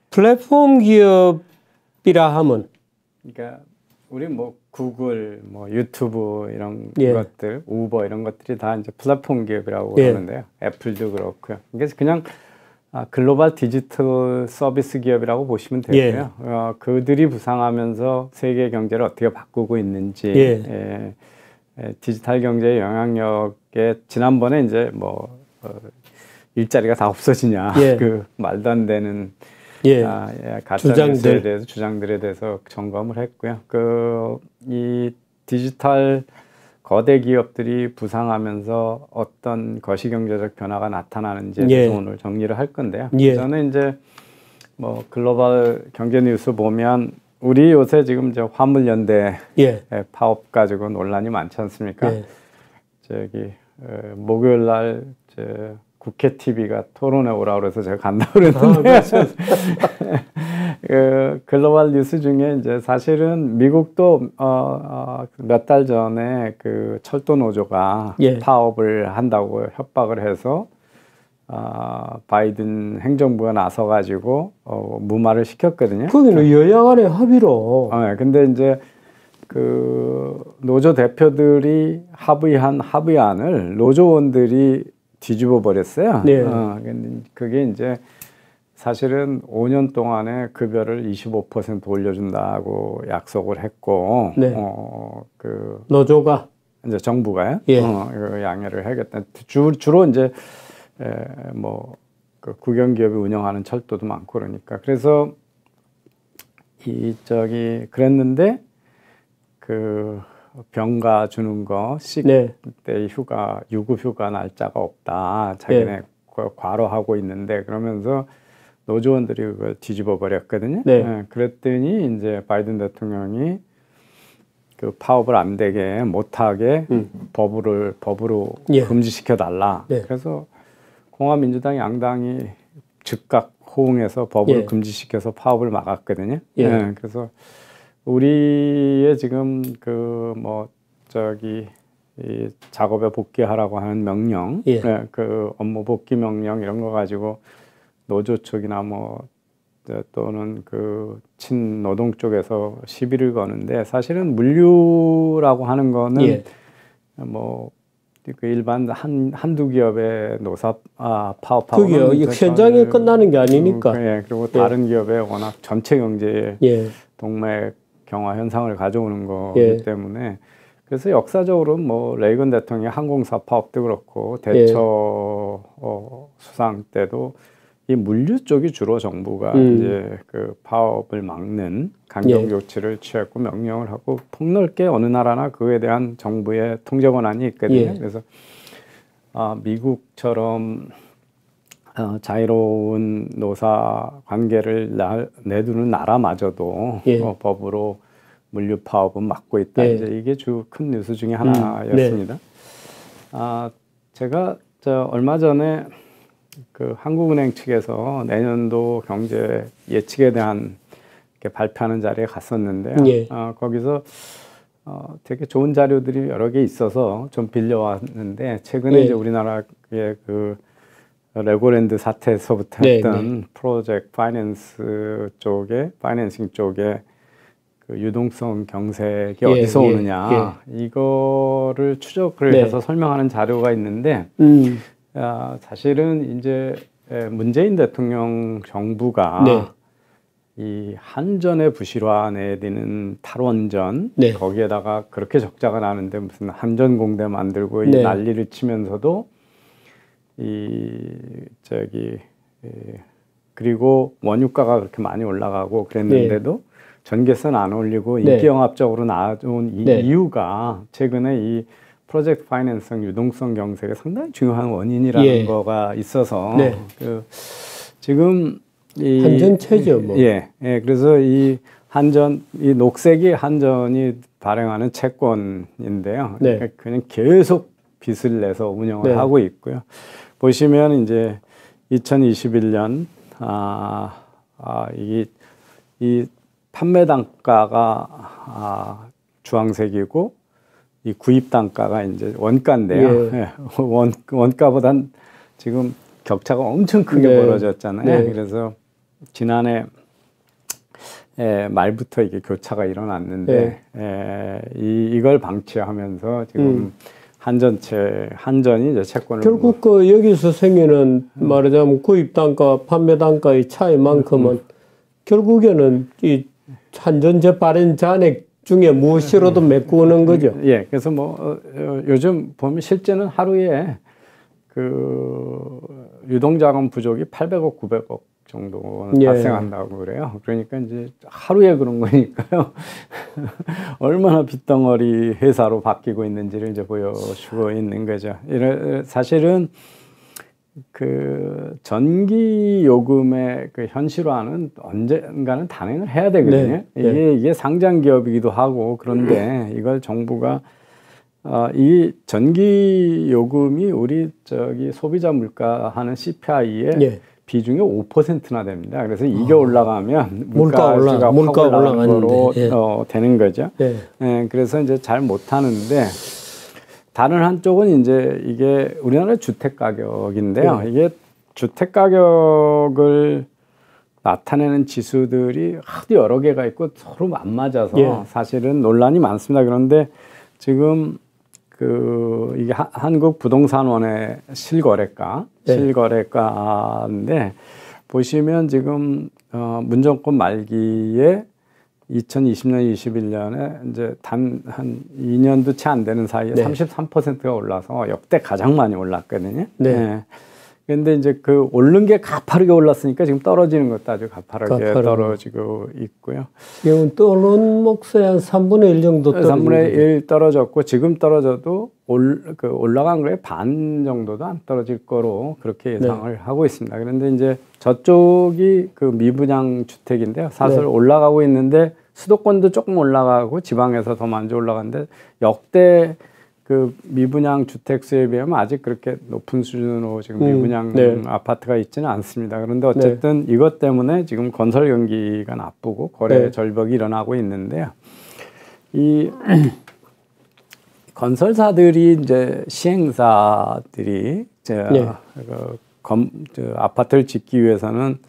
플랫폼 기업이라 하면 그러니까 우리 뭐 구글, 뭐 유튜브 이런 예. 것들, 우버 이런 것들이 다 이제 플랫폼 기업이라고 예. 하는데요. 애플도 그렇고요. 그래서 그냥 글로벌 디지털 서비스 기업이라고 보시면 되고요. 예. 그들이 부상하면서 세계 경제를 어떻게 바꾸고 있는지, 예. 디지털 경제의 영향력에 지난번에 이제 일자리가 다 없어지냐, 예. 그 말도 안 되는 예. 가짜 뉴스에 대해서 주장들에 대해서 점검을 했고요. 이 디지털 거대 기업들이 부상하면서 어떤 거시경제적 변화가 나타나는지에 대해서 오늘 정리를 할 건데요. 저는 이제 뭐 글로벌 경제 뉴스 보면 우리 요새 지금 저 화물연대 파업 가지고 논란이 많지 않습니까? 저기 목요일 날 국회 TV가 토론에 오라고 그래서 제가 간다고 그랬는데 글로벌 뉴스 중에 이제 사실은 미국도 몇 달 전에 그 철도 노조가 파업을 한다고 협박을 해서 바이든 행정부가 나서 가지고 무마를 시켰거든요. 거기는 여야 간의 합의로. 근데 이제 그 노조 대표들이 합의한 합의안을 노조원들이 뒤집어 버렸어요. 그게 이제 사실은 5년 동안에 급여를 25% 올려준다고 약속을 했고, 그 노조가 이제 정부가요, 양해를 하겠다. 주로 이제 그 국영기업이 운영하는 철도도 많고 그러니까 그래서 그랬는데 그 병가 주는 거, 시때 휴가, 유급 휴가 날짜가 없다. 자기네 과로하고 있는데 그러면서 노조원들이 그걸 뒤집어 버렸거든요. 그랬더니 이제 바이든 대통령이 그 파업을 안 되게 못하게 법으로 금지시켜 달라. 그래서 공화민주당 양당이 즉각 호응해서 법을 금지시켜서 파업을 막았거든요. 그래서 우리의 지금 이 작업에 복귀하라고 하는 명령, 그 업무 복귀 명령 이런 거 가지고 노조 쪽이나 또는 그 친노동 쪽에서 시비를 거는데 사실은 물류라고 하는 거는 그 일반 한두 기업의 노사 파업하고 현장에 끝나는 게 아니니까. 그리고 다른 기업의 워낙 전체 경제에 동맥 경화 현상을 가져오는 거기 때문에 그래서 역사적으로 레이건 대통령의 항공사 파업도 그렇고 대처 수상 때도 이 물류 쪽이 주로 정부가 이제 그 파업을 막는 강경 조치를 취했고 명령을 하고 폭넓게 어느 나라나 그에 대한 정부의 통제 권한이 있거든요. 그래서 미국처럼 자유로운 노사 관계를 내두는 나라마저도 법으로 물류 파업은 막고 있다. 이제 이게 큰 뉴스 중에 하나였습니다. 제가 얼마 전에 그 한국은행 측에서 내년도 경제 예측에 대한 발표하는 자리에 갔었는데요. 거기서 되게 좋은 자료들이 여러 개 있어서 좀 빌려왔는데 최근에 이제 우리나라의 그 레고랜드 사태에서부터 했던 프로젝트 파이낸싱 쪽에 그 유동성 경색이 어디서 오느냐 이거를 추적을 해서 설명하는 자료가 있는데 사실은 이제 문재인 대통령 정부가 이 한전의 부실화 내지는 탈원전 거기에다가 그렇게 적자가 나는데 무슨 한전공대 만들고 이 난리를 치면서도 그리고 원유가가 그렇게 많이 올라가고 그랬는데도 전개선 안 올리고 인기영합적으로 나온 이유가 최근에 이 프로젝트 파이낸싱 유동성 경색의 상당히 중요한 원인이라는 거가 있어서 지금 이 한전체죠, 그래서 이 녹색이 한전이 발행하는 채권인데요. 그냥 계속 빚을 내서 운영을 하고 있고요. 보시면 이제 2021년 이 판매 단가가 주황색이고 이 구입 단가가 이제 원가인데요. 원가보단 지금 격차가 엄청 크게 벌어졌잖아요. 그래서 지난해 말부터 이게 교차가 일어났는데 이걸 방치하면서 지금 한전이 이제 채권을 결국 그 여기서 생기는 말하자면 구입 단가, 판매 단가의 차이만큼은 결국에는 이 한전 재발행 잔액 중에 무엇이라도 메꾸는 거죠. 예, 그래서 뭐 요즘 보면 실제는 하루에 그 유동자금 부족이 800억, 900억 정도 발생한다고 그래요. 그러니까 이제 하루에 그런 거니까요. 얼마나 빚덩어리 회사로 바뀌고 있는지를 이제 보여주고 있는 거죠. 사실은 그 전기 요금의 그 현실화는 언젠가는 단행을 해야 되거든요. 이게 상장 기업이기도 하고 그런데 이걸 정부가 이 전기 요금이 우리 소비자 물가 하는 CPI의 비중이 5%나 됩니다. 그래서 이게 올라가면 물가가 확 올라가는 거로 되는 거죠. 그래서 이제 잘 못하는데 다른 한쪽은 이제 이게 우리나라 주택 가격인데요. 이게 주택 가격을 나타내는 지수들이 하도 여러 개가 있고 서로 안 맞아서 사실은 논란이 많습니다. 그런데 지금 이게 한국부동산원의 실거래가인데 보시면 지금 문정권 말기에 2020년, 21년에 이제 단 한 2년도 채 안 되는 사이에 33%가 올라서 역대 가장 많이 올랐거든요. 그런데 이제 그 오른 게 가파르게 올랐으니까 지금 떨어지는 것도 아주 가파르게 떨어지고 있고요. 지금 떨어진 몫의 한 3분의 1 정도 떨어지고 3분의 1 떨어졌고 지금 떨어져도 올라간 거에 반 정도도 안 떨어질 거로 그렇게 예상을 하고 있습니다. 그런데 이제 저쪽이 그 미분양 주택인데요. 사실 올라가고 있는데 수도권도 조금 올라가고 지방에서 더 많이 올라가는데 역대 그 미분양 주택 수에 비하면 아직 그렇게 높은 수준으로 지금 미분양 아파트가 있지는 않습니다. 그런데 어쨌든 이것 때문에 지금 건설 경기가 나쁘고 거래 절벽이 일어나고 있는데요. 이 건설사들이 이제 시행사들이 아파트를 짓기 위해서는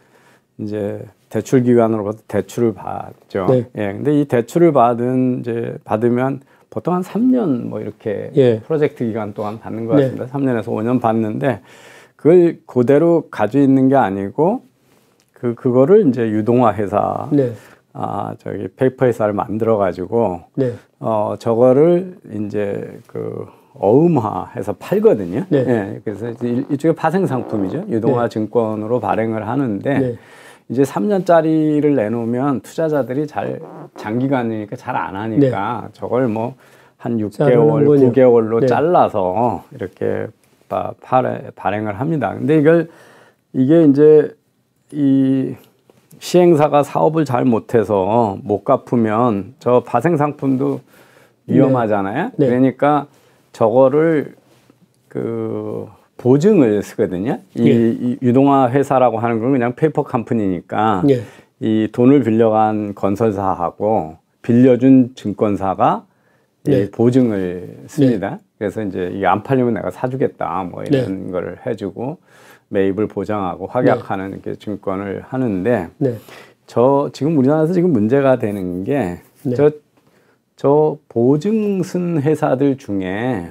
이제 대출 기관으로부터 대출을 받죠. 근데 이 대출을 받으면 보통 한 3년 뭐 이렇게 프로젝트 기간 동안 받는 것 같습니다. 3년에서 5년 받는데 그걸 그대로 가지고 있는 게 아니고 그거를 이제 유동화 회사 페이퍼 회사를 만들어 가지고 저거를 이제 어음화해서 팔거든요. 그래서 이쪽에 파생 상품이죠. 유동화 증권으로 발행을 하는데 이제 3년짜리를 내놓으면 투자자들이 장기간이니까 잘 안 하니까 저걸 뭐 한 6개월, 9개월로 잘라서 이렇게 발행을 합니다. 근데 이게 이제 이 시행사가 사업을 잘 못해서 못 갚으면 저 파생 상품도 위험하잖아요. 그러니까 저거를 보증을 쓰거든요. 이 유동화 회사라고 하는 건 그냥 페이퍼 컴퍼니니까 이 돈을 빌려간 건설사하고 빌려준 증권사가 보증을 씁니다. 그래서 이제 이게 안 팔리면 내가 사주겠다 뭐 이런 거를 해주고 매입을 보장하고 확약하는 이렇게 증권을 하는데 지금 우리나라에서 지금 문제가 되는 게 저 보증 쓴 회사들 중에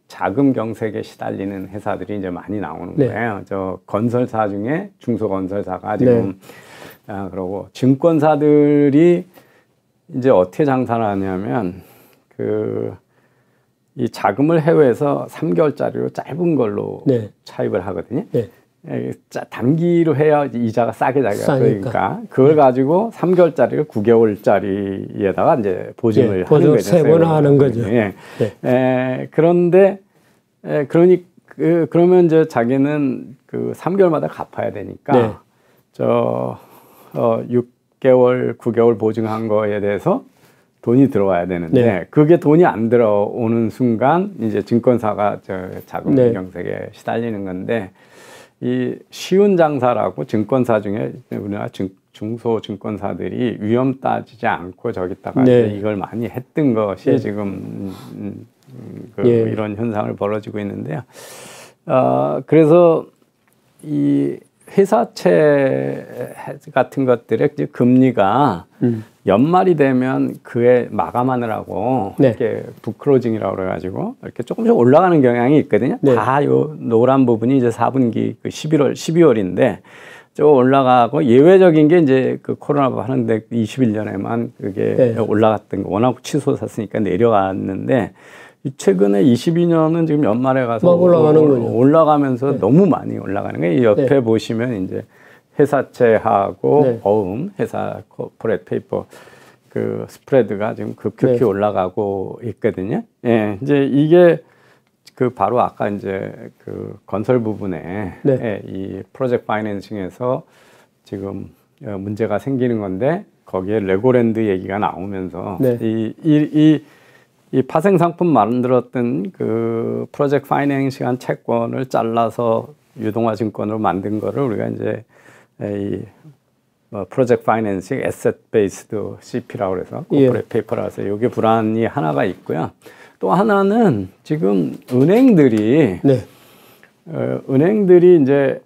자금 경색에 시달리는 회사들이 이제 많이 나오는 거예요. 저 건설사 중에 중소건설사가 지금 그러고 증권사들이 이제 어떻게 장사를 하냐면 이 자금을 해외에서 3개월짜리로 짧은 걸로 차입을 하거든요. 단기로 해야 이자가 싸게 그러니까 그걸 가지고 3개월짜리를 9개월짜리에다가 이제 보증을 하는 거죠. 세분화하는 거죠. 그런데 그러면 이제 자기는 3개월마다 갚아야 되니까 6개월, 9개월 보증한 거에 대해서 돈이 들어와야 되는데 그게 돈이 안 들어오는 순간 이제 증권사가 자금 경색에 시달리는 건데 이 쉬운 장사라고 증권사 중에 우리나라 중소 증권사들이 위험 따지지 않고 저기다가 이걸 많이 했던 것이 지금 이런 현상을 벌어지고 있는데요. 그래서 이 회사채 같은 것들의 이제 금리가 연말이 되면 그에 마감하느라고 네. 이렇게 부클로징이라고 그래가지고 이렇게 조금씩 올라가는 경향이 있거든요. 네. 다 요 노란 부분이 이제 4분기 그 11월, 12월인데 좀 올라가고 예외적인 게 이제 그 코로나 하는데 21년에만 그게 네. 올라갔던 거 워낙 치솟았으니까 내려갔는데 최근에 22년은 지금 연말에 가서 막 올라가는 거죠. 올라가면서 네. 너무 많이 올라가는 거예요. 옆에 네. 보시면 이제 회사채하고 네. 어음, 회사 코퍼레이트 페이퍼 그 스프레드가 지금 급격히 네. 올라가고 있거든요. 예, 이제 이게 그 바로 아까 이제 그 건설 부분에 네. 예, 이 프로젝트 파이낸싱에서 지금 문제가 생기는 건데 거기에 레고랜드 얘기가 나오면서 네. 이 파생 상품 만들었던 그 프로젝트 파이낸싱한 채권을 잘라서 유동화 증권으로 만든 거를 우리가 이제 이 프로젝트 파이낸싱 에셋 베이스드 CP라고 그래서 코퍼레이트 페이퍼라서 이게 불안이 하나가 있고요. 또 하나는 지금 은행들이 네. 은행들이 이제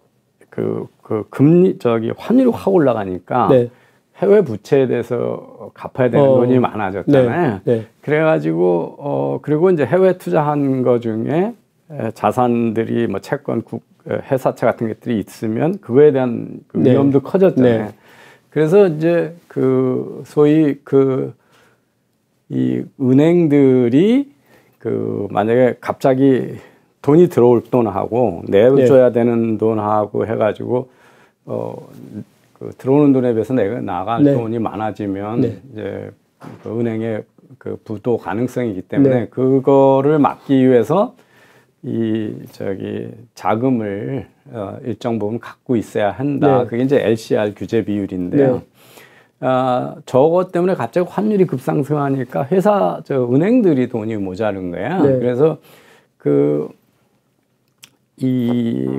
그 금리 환율이 확 올라가니까 네. 해외 부채에 대해서 갚아야 되는 돈이 많아졌잖아요. 네. 네. 그래가지고 그리고 이제 해외 투자한 거 중에 자산들이 뭐 채권, 회사채 같은 것들이 있으면 그거에 대한 그 네. 위험도 커졌잖아요. 네. 그래서 이제 그 소위 이 은행들이 만약에 갑자기 돈이 들어올 돈하고 내줘야 되는 돈하고 해가지고 들어오는 돈에 비해서 내가 나갈 네. 돈이 많아지면 네. 이제 그 은행의 그 부도 가능성이기 때문에 네. 그거를 막기 위해서 자금을 일정 부분 갖고 있어야 한다. 네. 그게 이제 LCR 규제 비율인데요. 저것 때문에 갑자기 환율이 급상승하니까 은행들이 돈이 모자른 거야. 네. 그래서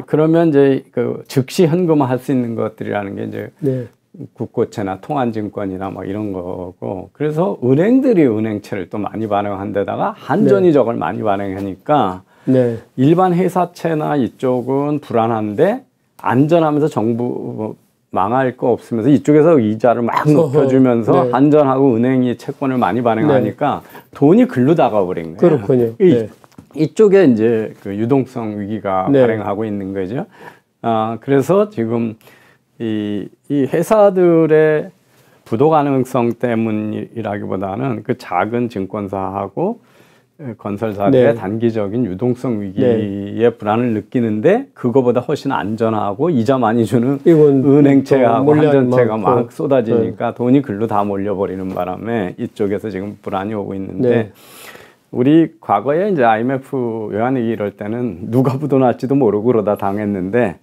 그러면 이제 즉시 현금화할 수 있는 것들이라는 게 이제 네. 국고채나 통한증권이나 뭐 이런 거고, 그래서 은행들이 은행채를 또 많이 발행한 데다가 한전이 네. 저걸 많이 발행하니까 네. 일반 회사채나 이쪽은 불안한데 안전하면서 정부 망할 거 없으면서 이쪽에서 이자를 막 높여주면서 네. 한전하고 은행이 채권을 많이 발행하니까 돈이 글로 다가버린 거예요. 그렇군요. 네. 이쪽에 이제 그 유동성 위기가 네. 발행하고 있는 거죠. 그래서 지금 이 회사들의 부도 가능성 때문이라기보다는 그 작은 증권사하고 건설사들의 네. 단기적인 유동성 위기의 불안을 느끼는데 그거보다 훨씬 안전하고 이자 많이 주는 은행채하고 한전채가 막 쏟아지니까 돈이 글로 다 몰려버리는 바람에 이쪽에서 지금 불안이 오고 있는데 네. 우리 과거에 이제 IMF 외환위기 이럴 때는 누가 부도 날지도 모르고 그러다 당했는데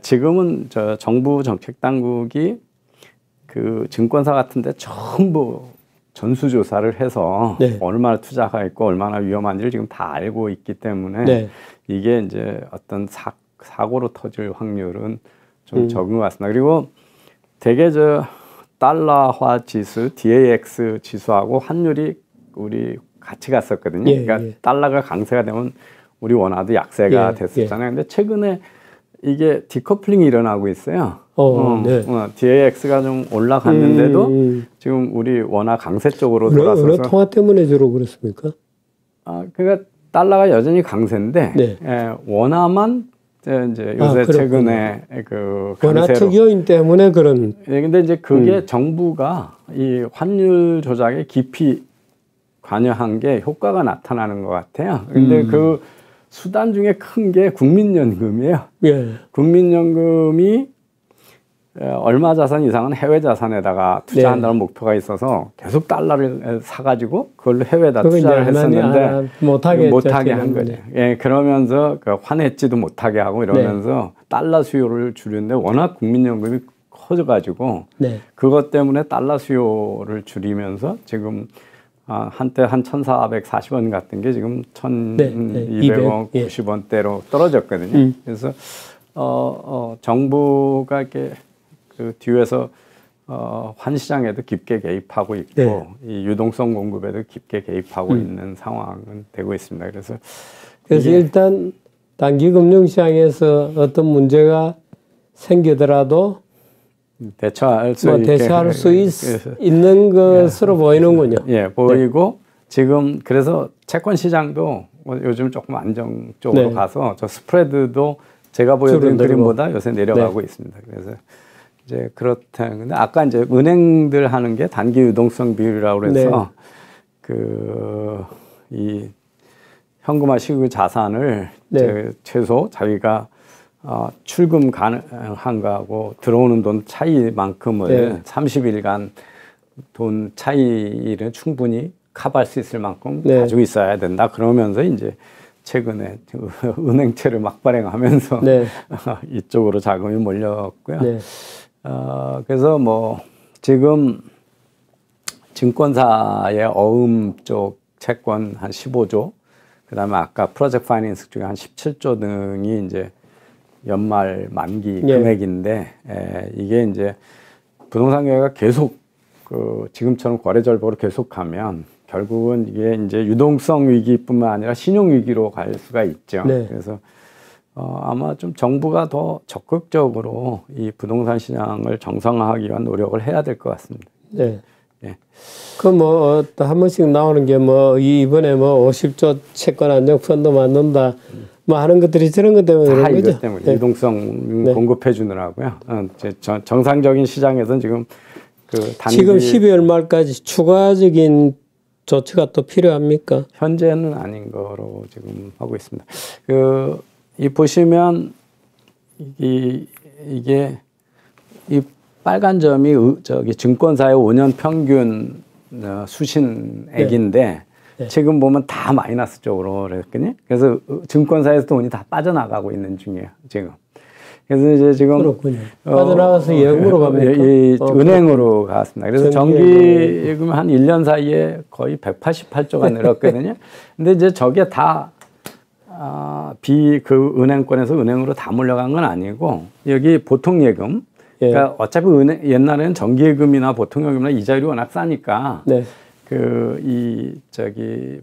지금은 정부 정책 당국이 그 증권사 같은데 전부 전수조사를 해서 네. 얼마나 투자가 있고 얼마나 위험한지를 지금 다 알고 있기 때문에 네. 이게 이제 어떤 사고로 터질 확률은 좀 적은 것 같습니다. 그리고 되게 달러화 지수, DAX 지수하고 환율이 우리 같이 갔었거든요. 예, 그러니까 예. 달러가 강세가 되면 우리 원화도 약세가 됐었잖아요. 근데 최근에 이게 디커플링이 일어나고 있어요. 네. DAX가 좀 올라갔는데도 지금 우리 원화 강세 쪽으로 돌아서서. 어느 통화 때문에 주로 그렇습니까? 그러니까 달러가 여전히 강세인데 네. 원화만 이제 요새 최근에 그 원화 강세로. 특요인 때문에 그런. 근데 이제 그게 정부가 이 환율 조작에 깊이 관여한 게 효과가 나타나는 것 같아요. 근데 그 수단 중에 큰 게 국민연금이에요. 예. 국민연금이 얼마 자산 이상은 해외 자산에다가 투자한다는 목표가 있어서 계속 달러를 사가지고 그걸로 해외에다 투자를 했었는데 못하게 한 거죠. 그러면서 환해지도 못하게 하고 이러면서 달러 수요를 줄이는데 워낙 국민연금이 커져가지고 그것 때문에 달러 수요를 줄이면서 지금 한때 한 1,440원 같은 게 지금 1,200원, 90원대로 떨어졌거든요. 그래서 정부가 이렇게 그 뒤에서 환시장에도 깊게 개입하고 있고 이 유동성 공급에도 깊게 개입하고 있는 상황은 되고 있습니다. 그래서 일단 단기 금융시장에서 어떤 문제가 생기더라도 대처할 수 뭐 대처할 수 있는 것으로 보이는군요. 예, 보이고 지금 그래서 채권 시장도 뭐 요즘 조금 안정 쪽으로 네. 가서 저 스프레드도 제가 보여드린 줄어들고. 그림보다 요새 내려가고 있습니다. 그래서 이제 그렇다. 근데 아까 이제 은행들 하는 게 단기 유동성 비율이라고 그래서 이 현금화 시그 자산을 최소 자기가 출금 가능한 거하고 들어오는 돈 차이만큼을 30일간 돈 차이를 충분히 커버할 수 있을 만큼 가지고 있어야 된다. 그러면서 이제 최근에 은행채를 막 발행하면서 이쪽으로 자금이 몰렸고요. 그래서 뭐 지금 증권사의 어음 쪽 채권 한 15조, 그다음에 아까 프로젝트 파이낸스 쪽에 한 17조 등이 이제 연말 만기 금액인데 이게 이제 부동산 경기가 계속 지금처럼 거래 절벽으로 계속하면 결국은 이게 이제 유동성 위기뿐만 아니라 신용 위기로 갈 수가 있죠. 그래서 아마 좀 정부가 더 적극적으로 이 부동산 시장을 정상화하기 위한 노력을 해야 될 것 같습니다. 그 뭐 한 번씩 나오는 게 뭐 이번에 뭐 50조 채권 안정 펀드 만든다 뭐 하는 것들이 저런 것 때문에 그런 거죠. 이것 때문에 유동성 공급해 주느라고요. 정상적인 시장에서는 지금 지금 12월 말까지 추가적인 조치가 또 필요합니까? 현재는 아닌 거로 지금 하고 있습니다. 이 보시면 이게 이 빨간 점이 저기 증권사의 5년 평균 수신액인데 지금 보면 다 마이너스 쪽으로 그랬거든요. 그래서 증권사에서 돈이 다 빠져나가고 있는 중이에요, 지금. 그래서 이제 지금 그렇군요. 빠져나가서 예금으로 갑니까? 은행으로 갔습니다. 그래서 정기예금 한 1년 사이에 거의 188조가 늘었거든요. 근데 이제 저게 다 그 은행권에서 은행으로 다 몰려간 건 아니고 여기 보통 예금. 그러니까 어차피 옛날에는 정기예금이나 보통예금이나 이자율이 워낙 싸니까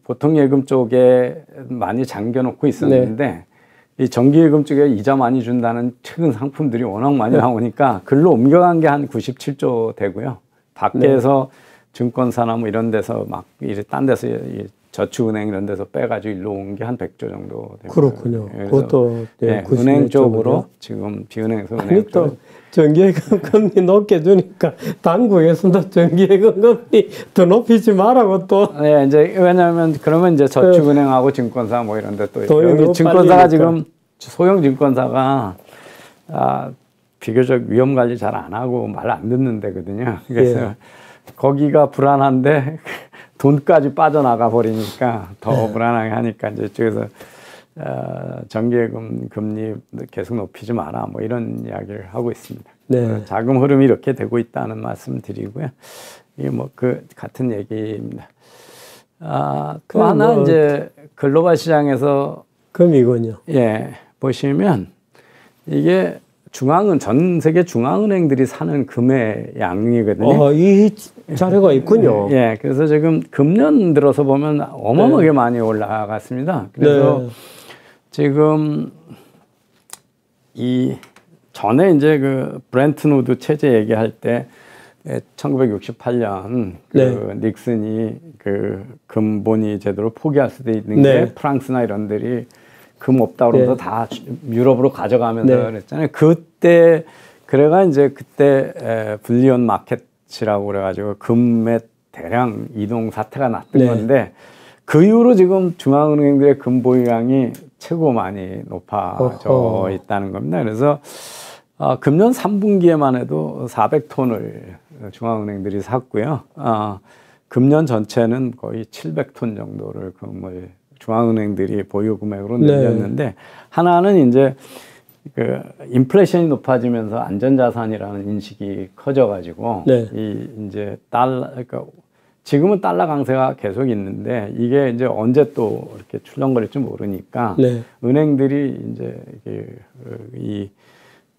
보통 예금 쪽에 많이 잠겨놓고 있었는데 이 정기예금 쪽에 이자 많이 준다는 최근 상품들이 워낙 많이 나오니까 글로 옮겨간 게 한 97조 되고요. 밖에서 증권사나 뭐 이런 데서 막 딴 데서 저축은행 이런 데서 빼가지고 일로 온 게 한 100조 정도 됩니다. 그렇군요. 그것도 은행 쪽으로 지금 비은행에서 은행 또 정기예금 금리 높게 주니까 당국에서도 정기예금 금리 더 높이지 말라고 또. 이제 왜냐하면 그러면 이제 저축은행하고 증권사 뭐 이런 데 또 여기 빨리니까. 증권사가 지금 소형 증권사가 비교적 위험 관리 잘 안 하고 말 안 듣는 데거든요. 그래서 거기가 불안한데 돈까지 빠져나가 버리니까 더 불안하게 하니까 이제 이쪽에서 정기예금 금리 계속 높이지 마라 뭐 이런 이야기를 하고 있습니다. 자금 흐름이 이렇게 되고 있다는 말씀 드리고요. 이게 뭐 같은 얘기입니다. 또 하나 이제 글로벌 시장에서 금이군요. 보시면 이게 전 세계 중앙은행들이 사는 금의 양이거든요. 이 자료가 있군요. 그래서 지금 금년 들어서 보면 어마어마하게 많이 올라갔습니다. 그래서 지금 전에 이제 브렌튼 우드 체제 얘기할 때 1968년 닉슨이 금본위 제도를 포기할 수도 있는 게 프랑스나 이런 데리 금 없다 그러면서 다 유럽으로 가져가면서 그랬잖아요. 그때 불리언 마켓이라고 그래가지고 금의 대량 이동 사태가 났던 건데 그 이후로 지금 중앙은행들의 금 보유량이 최고 많이 높아져 있다는 겁니다. 그래서 금년 3분기에만 해도 400톤을 중앙은행들이 샀고요. 금년 전체는 거의 700톤 정도를 금을 중앙은행들이 보유 금액으로 늘렸는데 하나는 이제 인플레이션이 높아지면서 안전자산이라는 인식이 커져가지고 이제 그러니까 지금은 달러 강세가 계속 있는데 이게 이제 언제 또 이렇게 출렁거릴지 모르니까 은행들이 이제 이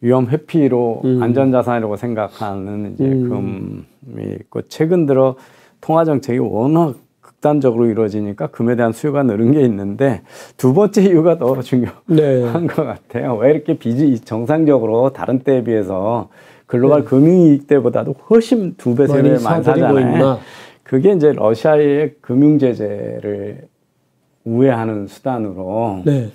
위험 회피로 안전자산이라고 생각하는 이제 금이 있고 최근 들어 통화 정책이 워낙 극단적으로 이루어지니까 금에 대한 수요가 늘은 게 있는데 두 번째 이유가 더 중요한 네. 것 같아요. 왜 이렇게 빚이 정상적으로 다른 때에 비해서 글로벌 금융위기 때보다도 훨씬 2배, 3배 많이 사잖아요. 그게 이제 러시아의 금융 제재를 우회하는 수단으로 네.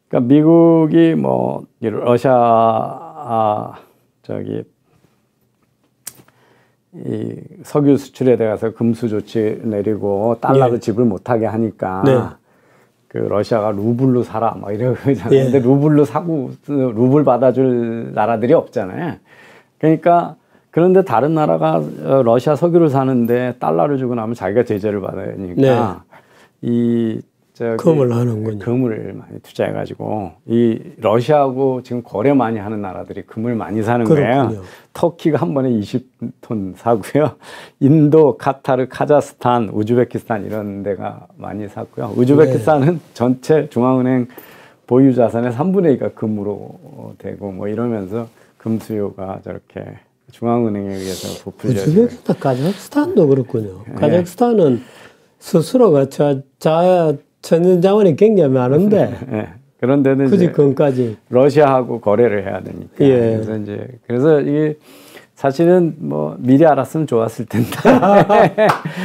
그러니까 미국이 뭐 러시아 이 석유 수출에 대해서 금수 조치 내리고 달러로 예. 지불 못하게 하니까 네. 그 러시아가 루블로 사라 막 이러잖아요. 예. 근데 루블로 사고 루블 받아줄 나라들이 없잖아요. 그러니까 그런데 다른 나라가 러시아 석유를 사는데 달러를 주고 나면 자기가 제재를 받으니까 이 금을 하는군요. 금을 많이 투자해가지고 이 러시아하고 지금 거래 많이 하는 나라들이 금을 많이 사는 거예요. 터키가 한 번에 20톤 사고요. 인도, 카타르, 카자흐스탄, 우즈베키스탄 이런 데가 많이 샀고요. 우즈베키스탄은 전체 중앙은행 보유 자산의 3분의 2가 금으로 되고 뭐 이러면서 금 수요가 저렇게 중앙은행에 의해서 부풀려지고. 우즈베키스탄, 카자흐스탄도 그렇군요. 카자흐스탄은 스스로가 천연자원이 굉장히 많은데 그런 데는 굳이 금까지 러시아하고 거래를 해야 되니까. 그래서 이게 사실은 뭐 미리 알았으면 좋았을 텐데.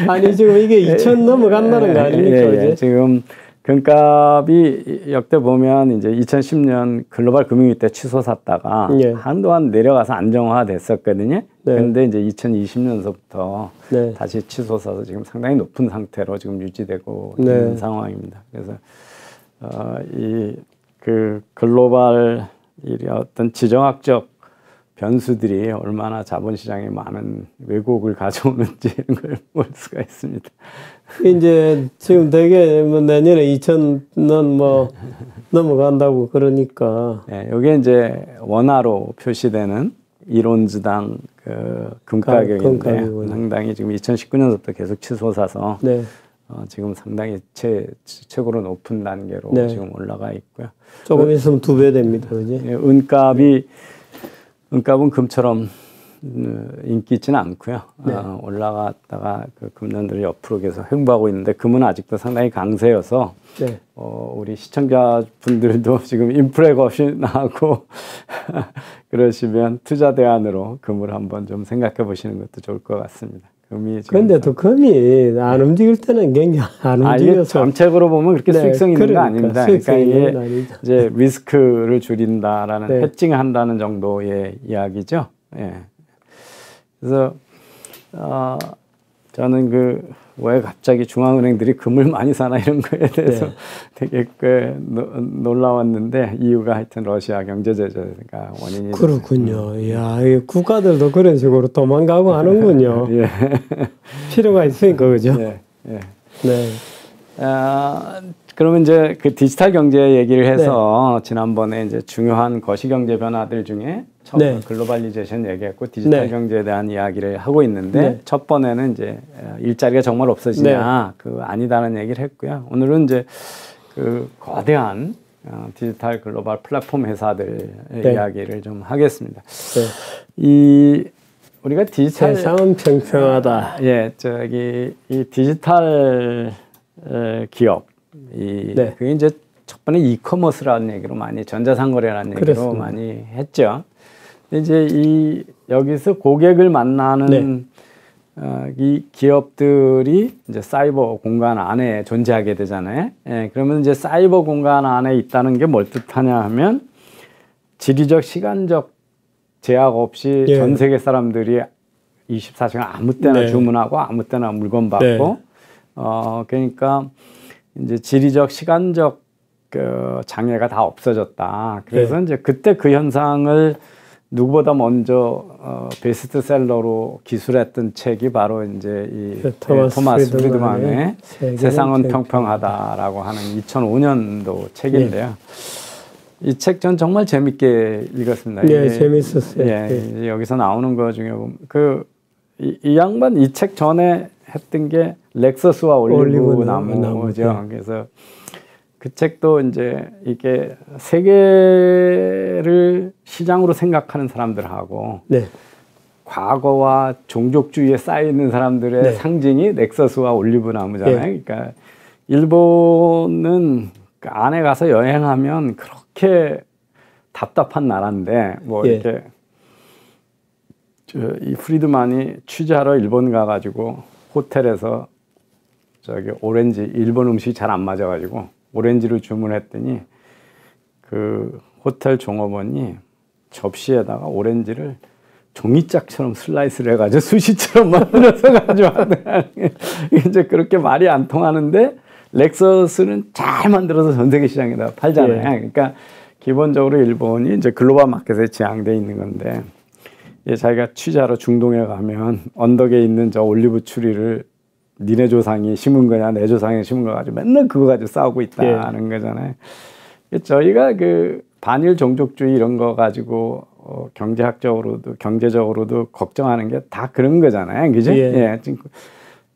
아니 지금 이게 2천 넘어간다는 거 아닙니까? 지금 금값이 역대 보면 이제 2010년 글로벌 금융위기 때 치솟았다가 한동안 내려가서 안정화됐었거든요. 그런데 이제 2020년서부터 다시 치솟아서 지금 상당히 높은 상태로 지금 유지되고 있는 상황입니다. 그래서 그 글로벌 어떤 지정학적 변수들이 얼마나 자본시장에 많은 왜곡을 가져오는지 이런 걸 볼 수가 있습니다. 이제 지금 되게 뭐 내년에 2,000원 뭐 넘어간다고 그러니까. 여기 이제 원화로 표시되는 1온즈당 그 금가격인데 상당히 지금 2019년부터 계속 치솟아서 지금 상당히 최고로 높은 단계로 지금 올라가 있고요. 조금 있으면 2배 됩니다, 그지? 은값은 금처럼 인기 있지는 않고요. 올라갔다가 그 금년들이 옆으로 계속 횡보하고 있는데 금은 아직도 상당히 강세여서 우리 시청자분들도 지금 인플레가 없이 나고 그러시면 투자 대안으로 금을 한번 좀 생각해 보시는 것도 좋을 것 같습니다. 그런데 또 금이 안 움직일 때는 굉장히 안 움직여서. 이게 전체적으로 보면 그렇게 수익성이 있는 거 아닙니다. 그러니까 이게 이제 리스크를 줄인다라는 해칭한다는 정도의 이야기죠. 그래서 저는 왜 갑자기 중앙은행들이 금을 많이 사나 이런 거에 대해서 되게 꽤 놀라웠는데 이유가 하여튼 러시아 경제 제재가 원인이 그렇군요. 이야, 국가들도 그런 식으로 도망가고 하는군요. 필요가 있으니까 그죠? 그러면 이제 그 디지털 경제 얘기를 해서 지난번에 이제 중요한 거시경제 변화들 중에 처음 글로벌리제이션 얘기했고 디지털 경제에 대한 이야기를 하고 있는데 첫 번에는 이제 일자리가 정말 없어지냐 그 아니다는 얘기를 했고요. 오늘은 이제 그 거대한 디지털 글로벌 플랫폼 회사들 이야기를 좀 하겠습니다. 우리가 디지털 세상은 평평하다. 이 디지털 기업 그게 이제 첫 번에 이커머스라는 얘기로 많이 전자상거래라는 얘기로 많이 했죠. 근데 이제 여기서 고객을 만나는 이 기업들이 이제 사이버 공간 안에 존재하게 되잖아요. 그러면 이제 사이버 공간 안에 있다는 게 뭘 뜻하냐 하면 지리적 시간적 제약 없이 전 세계 사람들이 24시간 아무 때나 주문하고 아무 때나 물건 받고 그러니까 이제 지리적 시간적 그 장애가 다 없어졌다. 그래서 이제 그때 그 현상을 누구보다 먼저 베스트셀러로 기술했던 책이 바로 이제 이 토마스 프리드만의 세상은 평평하다라고 하는 2005년도 책인데요. 이 책 전 정말 재밌게 읽었습니다. 재밌었어요. 여기서 나오는 거 중에 이 양반 이 책 전에 했던 게 렉서스와 올리브 나무죠. 그래서 그 책도 이제 이게 세계를 시장으로 생각하는 사람들하고 과거와 종족주의에 쌓여 있는 사람들의 네. 상징이 렉서스와 올리브나무잖아요. 네. 그러니까 일본은 그 안에 가서 여행하면 그렇게 답답한 나라인데 뭐 예. 이렇게 이 프리드만이 취재하러 일본 가가지고 호텔에서 저기 오렌지 일본 음식이 잘 안 맞아가지고 오렌지를 주문했더니 그 호텔 종업원이 접시에다가 오렌지를 종이짝처럼 슬라이스를 해가지고 수시처럼 만들어서 가져왔다. 이제 그렇게 말이 안 통하는데 렉서스는 잘 만들어서 전 세계 시장에다 팔잖아요. 예. 그러니까 기본적으로 일본이 이제 글로벌 마켓에 지향돼 있는 건데 자기가 취재하러 중동에 가면 언덕에 있는 저 올리브 추리를 니네 조상이 심은 거냐 내 조상이 심은 거 가지고 맨날 그거 가지고 싸우고 있다는 거잖아요. 저희가 그 반일 종족주의 이런 거 가지고 경제학적으로도 경제적으로도 걱정하는 게 다 그런 거잖아요. 그죠? 예.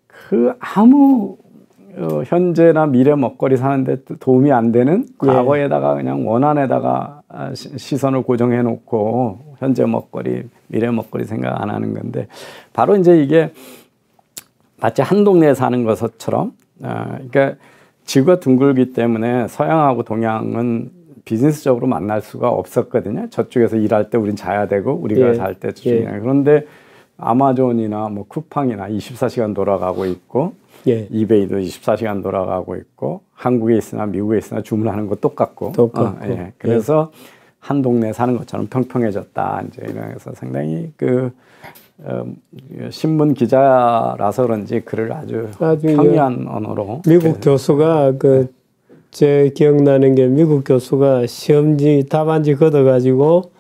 그 아무 현재나 미래 먹거리 사는데 도움이 안 되는 과거에다가 그냥 원안에다가 시선을 고정해 놓고 현재 먹거리, 미래 먹거리 생각 안 하는 건데 바로 이제 이게 마치 한 동네에 사는 것처럼 그러니까 지구가 둥글기 때문에 서양하고 동양은 비즈니스적으로 만날 수가 없었거든요. 저쪽에서 일할 때 우린 자야 되고 우리가 잘 때 저쪽에 그런데 아마존이나 뭐 쿠팡이나 24시간 돌아가고 있고 이베이도 24시간 돌아가고 있고 한국에 있으나 미국에 있으나 주문하는 거 똑같고 그래서 한 동네에 사는 것처럼 평평해졌다. 이제 이래서 상당히 그 신문 기자라서 그런지 글을 아주 평이한 언어로 미국 교수가 제 기억나는 게 미국 교수가 시험지 답안지 걷어가지고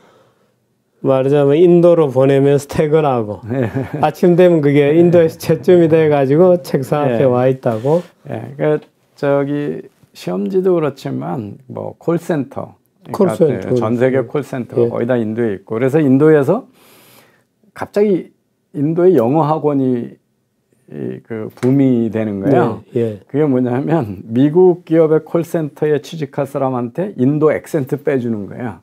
말하자면 인도로 보내면서 퇴근하고 아침 되면 그게 인도에서 채점이 돼가지고 책상 앞에 와 있다고. 그러니까 저기 시험지도 그렇지만 뭐 콜센터, 그러니까 전 세계 콜센터가 거의 다 인도에 있고 그래서 인도에서 갑자기 인도의 영어 학원이 그 붐이 되는 거예요. 그게 뭐냐면 미국 기업의 콜센터에 취직할 사람한테 인도 액센트 빼주는 거예요.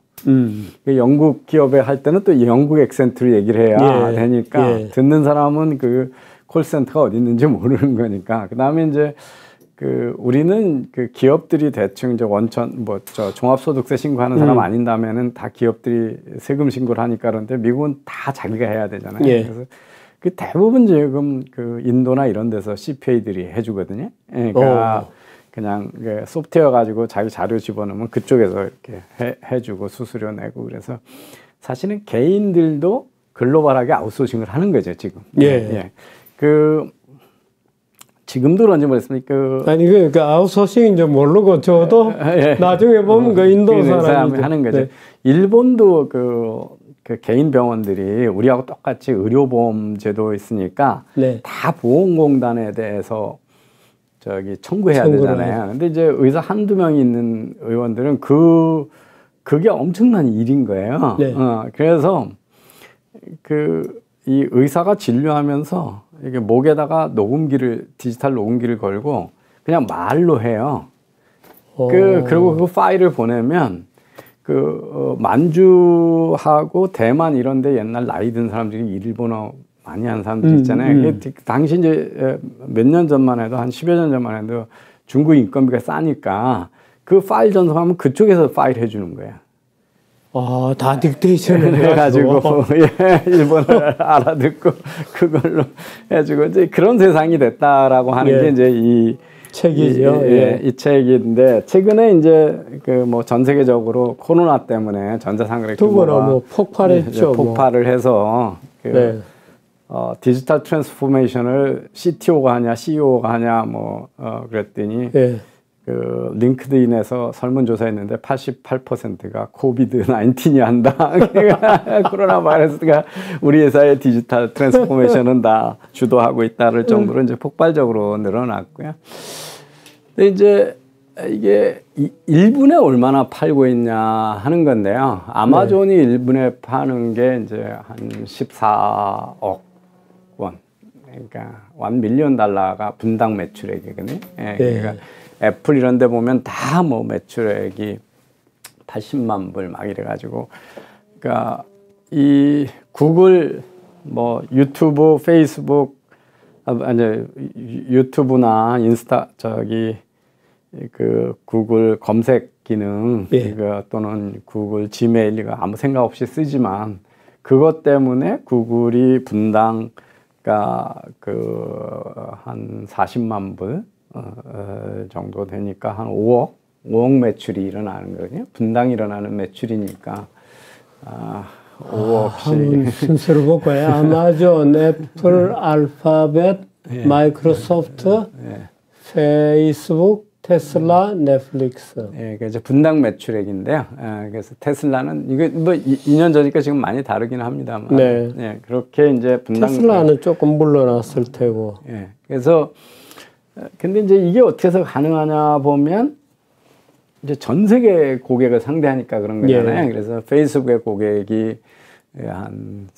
영국 기업에 할 때는 또 영국 액센트로 얘기를 해야 되니까 듣는 사람은 그 콜센터가 어디 있는지 모르는 거니까. 그 다음에 이제 그 우리는 그 기업들이 대충 이제 원천 뭐 저 종합소득세 신고하는 사람 아닌다면은 다 기업들이 세금 신고를 하니까 그런데 미국은 다 자기가 해야 되잖아요. 그래서 그 대부분 지금 그 인도나 이런 데서 CPA들이 해주거든요. 그러니까 그냥 소프트웨어 가지고 자기 자료 집어넣으면 그쪽에서 이렇게 해주고 수수료 내고 그래서 사실은 개인들도 글로벌하게 아웃소싱을 하는 거죠 지금. 그 지금도 그런지 모르겠습니까? 아니 그 아웃소싱인지 모르고 저도 나중에 보면 그 인도 사람이 하는 거죠. 일본도 그 개인 병원들이 우리하고 똑같이 의료보험 제도 있으니까 다 보험공단에 대해서 저기 청구해야 되잖아요. 근데 이제 의사 한두 명이 있는 의원들은 그게 엄청난 일인 거예요. 그래서 이 의사가 진료하면서 이게 목에다가 디지털 녹음기를 걸고 그냥 말로 해요. 그리고 그 파일을 보내면 만주하고 대만 이런데 옛날 나이 든 사람들이 일본어 많이 하는 사람들 있잖아요. 당시 이제 몇 년 전만 해도 한 10여 년 전만 해도 중국 인건비가 싸니까 그 파일 전송하면 그쪽에서 파일 해주는 거예요. 다 딕테이션을 해가지고 일본어를 알아듣고 그걸로 해주고 이제 그런 세상이 됐다라고 하는 게 이제 이 책이죠. 이 책인데 최근에 이제 그 뭐 전 세계적으로 코로나 때문에 전자상거래 규모가 뭐 폭발했죠. 폭발을 해서 디지털 트랜스포메이션을 CTO가 하냐 CEO가 하냐 그랬더니 그 링크드인에서 설문조사했는데 88%가 코비드 19이 한다. 코로나 바이러스가 우리 회사의 디지털 트랜스포메이션은 다 주도하고 있다를 정도로 이제 폭발적으로 늘어났고요. 근데 이제 이게 1분에 얼마나 팔고 있냐 하는 건데요. 아마존이 1분에 파는 게 이제 한 14억 원. 그러니까 $1밀리언가 분당 매출액이거든요. 그러니까 애플 이런 데 보면 다 뭐 매출액이 80만 불 막 이래 가지고 그러니까 이 구글 뭐 유튜브, 페이스북, 아니 유튜브나 인스타 그 구글 검색 기능 또는 구글 지메일 이거 아무 생각 없이 쓰지만 그것 때문에 구글이 분당가 한 40만 불 정도 되니까 한 5억 매출이 일어나는 거거든요. 분당 일어나는 매출이니까 5억씩. 순서를 볼까요? 아마존, 애플, 알파벳, 마이크로소프트, 페이스북, 테슬라, 넷플릭스. 예, 그래서 분당 매출액인데요. 그래서 테슬라는 이거 뭐 2년 전이니까 지금 많이 다르긴 합니다만, 예, 그렇게 이제 분당 테슬라는 조금 물러났을 테고. 예, 그래서 근데 이제 이게 어떻게 해서 가능하냐 보면 이제 전 세계 고객을 상대하니까 그런 거잖아요. 그래서 페이스북의 고객이 한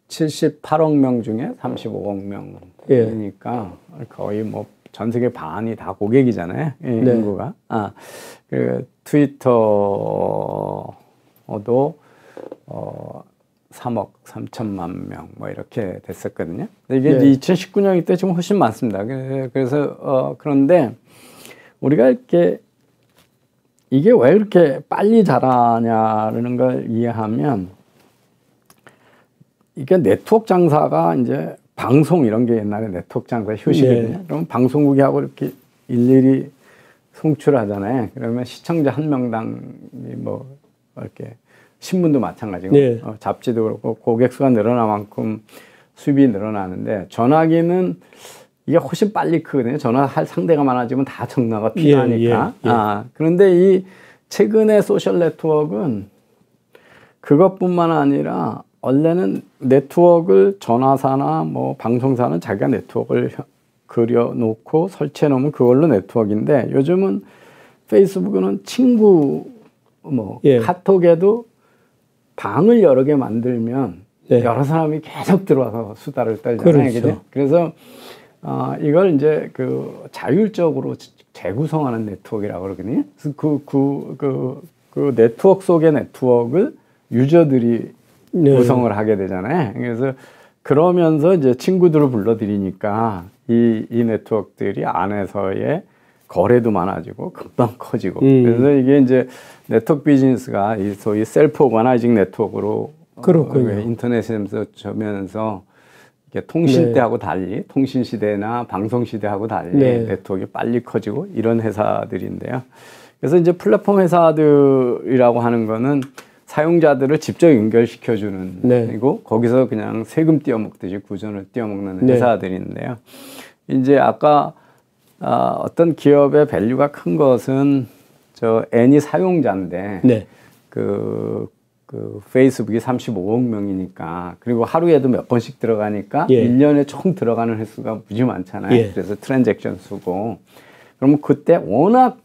78억 명 중에 35억 명이니까 거의 뭐 전 세계 반이 다 고객이잖아요. 인구가. 그 트위터도 3억 3천만 명 뭐 이렇게 됐었거든요. 이게 2019년이 때 지금 훨씬 많습니다. 그래서 그런데 우리가 이게 왜 이렇게 빨리 자라냐는 걸 이해하면 이게 네트워크 장사가 이제 방송 이런 게 옛날에 네트워크 장사의 효시거든요. 그러면 방송국이 하고 이렇게 일일이 송출하잖아요. 그러면 시청자 한 명당 뭐 이렇게 신문도 마찬가지고 잡지도 그렇고 고객 수가 늘어난 만큼 수입이 늘어나는데 전화기는 이게 훨씬 빨리 크거든요. 전화할 상대가 많아지면 다 전화가 필요하니까. 그런데 이 최근의 소셜 네트워크는 그것뿐만 아니라 원래는 네트워크를 전화사나 뭐 방송사는 자기가 네트워크를 그려놓고 설치해 놓으면 그걸로 네트워크인데 요즘은 페이스북은 친구 뭐 카톡에도 방을 여러 개 만들면 여러 사람이 계속 들어와서 수다를 떨잖아요. 그렇죠. 그래서 이걸 이제 그 자율적으로 재구성하는 네트워크라고 그러거든요. 그래서 그 네트워크 속의 네트워크를 유저들이 구성을 하게 되잖아요. 그래서 그러면서 이제 친구들을 불러들이니까 이 네트워크들이 안에서의 거래도 많아지고 금방 커지고 그래서 이게 이제 네트워크 비즈니스가 이 소위 셀프 오거나이징 네트워크로 인터넷에서 저면서 이게 통신 때하고 달리 통신 시대나 방송 시대하고 달리 네트워크가 빨리 커지고 이런 회사들인데요. 그래서 이제 플랫폼 회사들이라고 하는 거는 사용자들을 직접 연결시켜주는 그리고 거기서 그냥 세금 떼어먹듯이 구전을 떼어먹는 회사들인데요. 이제 아까 어떤 기업의 밸류가 큰 것은 저 N이 사용자인데 그 페이스북이 35억 명이니까 그리고 하루에도 몇 번씩 들어가니까 1년에 총 들어가는 횟수가 무지 많잖아요. 그래서 트랜잭션 수고 그러면 그때 워낙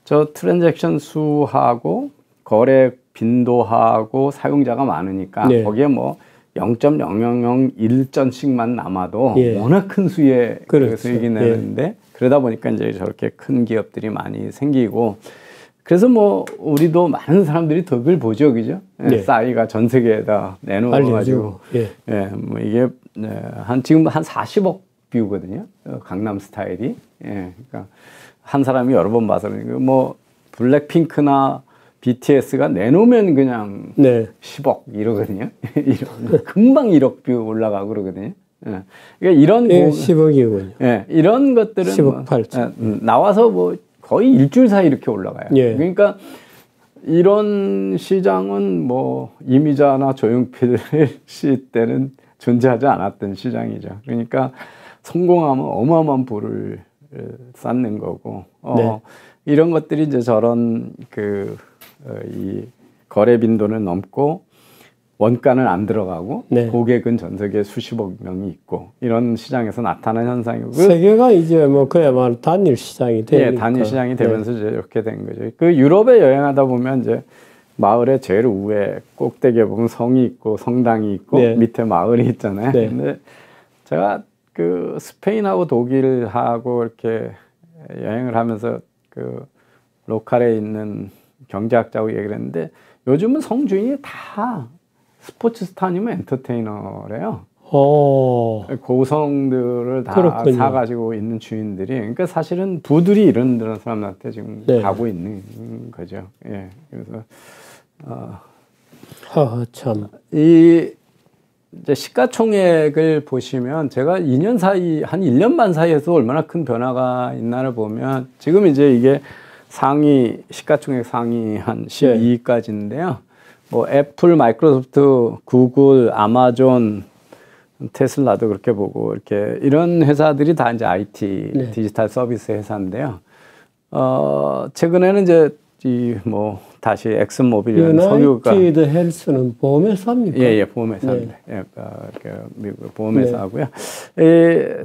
저 트랜잭션 수하고 거래 빈도하고 사용자가 많으니까 거기에 뭐 0.0001전씩만 남아도 워낙 큰 수의 수익이 내는데 그러다 보니까 이제 저렇게 큰 기업들이 많이 생기고 그래서 뭐 우리도 많은 사람들이 덕을 보죠, 그죠? 싸이가 전 세계에다 내놓아가지고 뭐 이게 지금 한 40억 뷰거든요. 강남 스타일이. 그러니까 한 사람이 여러 번 봐서 뭐 블랙핑크나 BTS가 내놓으면 그냥 10억 이러거든요. 금방 1억 뷰 올라가고 그러거든요. 그러니까 이런 10억이군요. 이런 것들은 10억 8천. 나와서 뭐 거의 일주일 사이 이렇게 올라가요. 그러니까 이런 시장은 뭐 이미자나 조용필 씨 때는 존재하지 않았던 시장이죠. 그러니까 성공하면 어마어마한 부를 쌓는 거고 이런 것들이 이제 저런 이 거래 빈도는 넘고 원가는 안 들어가고 고객은 전 세계 수십억 명이 있고 이런 시장에서 나타나는 현상이고 세계가 이제 뭐 그야말로 단일 시장이 되니까 단일 시장이 되면서 이제 이렇게 된 거죠. 그 유럽에 여행하다 보면 이제 마을의 제일 우에 꼭대기에 보면 성이 있고 성당이 있고 밑에 마을이 있잖아요. 근데 제가 그 스페인하고 독일하고 이렇게 여행을 하면서 그 로컬에 있는 경제학자하고 얘기를 했는데 요즘은 성 주인이 다 스포츠 스타 아니면 엔터테이너래요. 고성들을 다 그렇군요. 사가지고 있는 주인들이. 그러니까 사실은 부들이 이런 사람한테 지금 네. 가고 있는 거죠. 예. 그래서, 참. 이제 시가총액을 보시면 제가 2년 사이, 한 1년 반 사이에서 얼마나 큰 변화가 있나를 보면 지금 이제 이게 상위, 시가총액 상위 한 12위까지인데요. 뭐 애플, 마이크로소프트, 구글, 아마존, 테슬라도 그렇게 보고 이렇게 이런 회사들이 다 이제 IT 네. 디지털 서비스 회사인데요. 최근에는 이제 이 뭐 다시 엑슨모빌이라는 석유가 유나이티드 헬스는 보험회사입니까? 예, 보험회사입니다. 예, 미국 보험회사고요.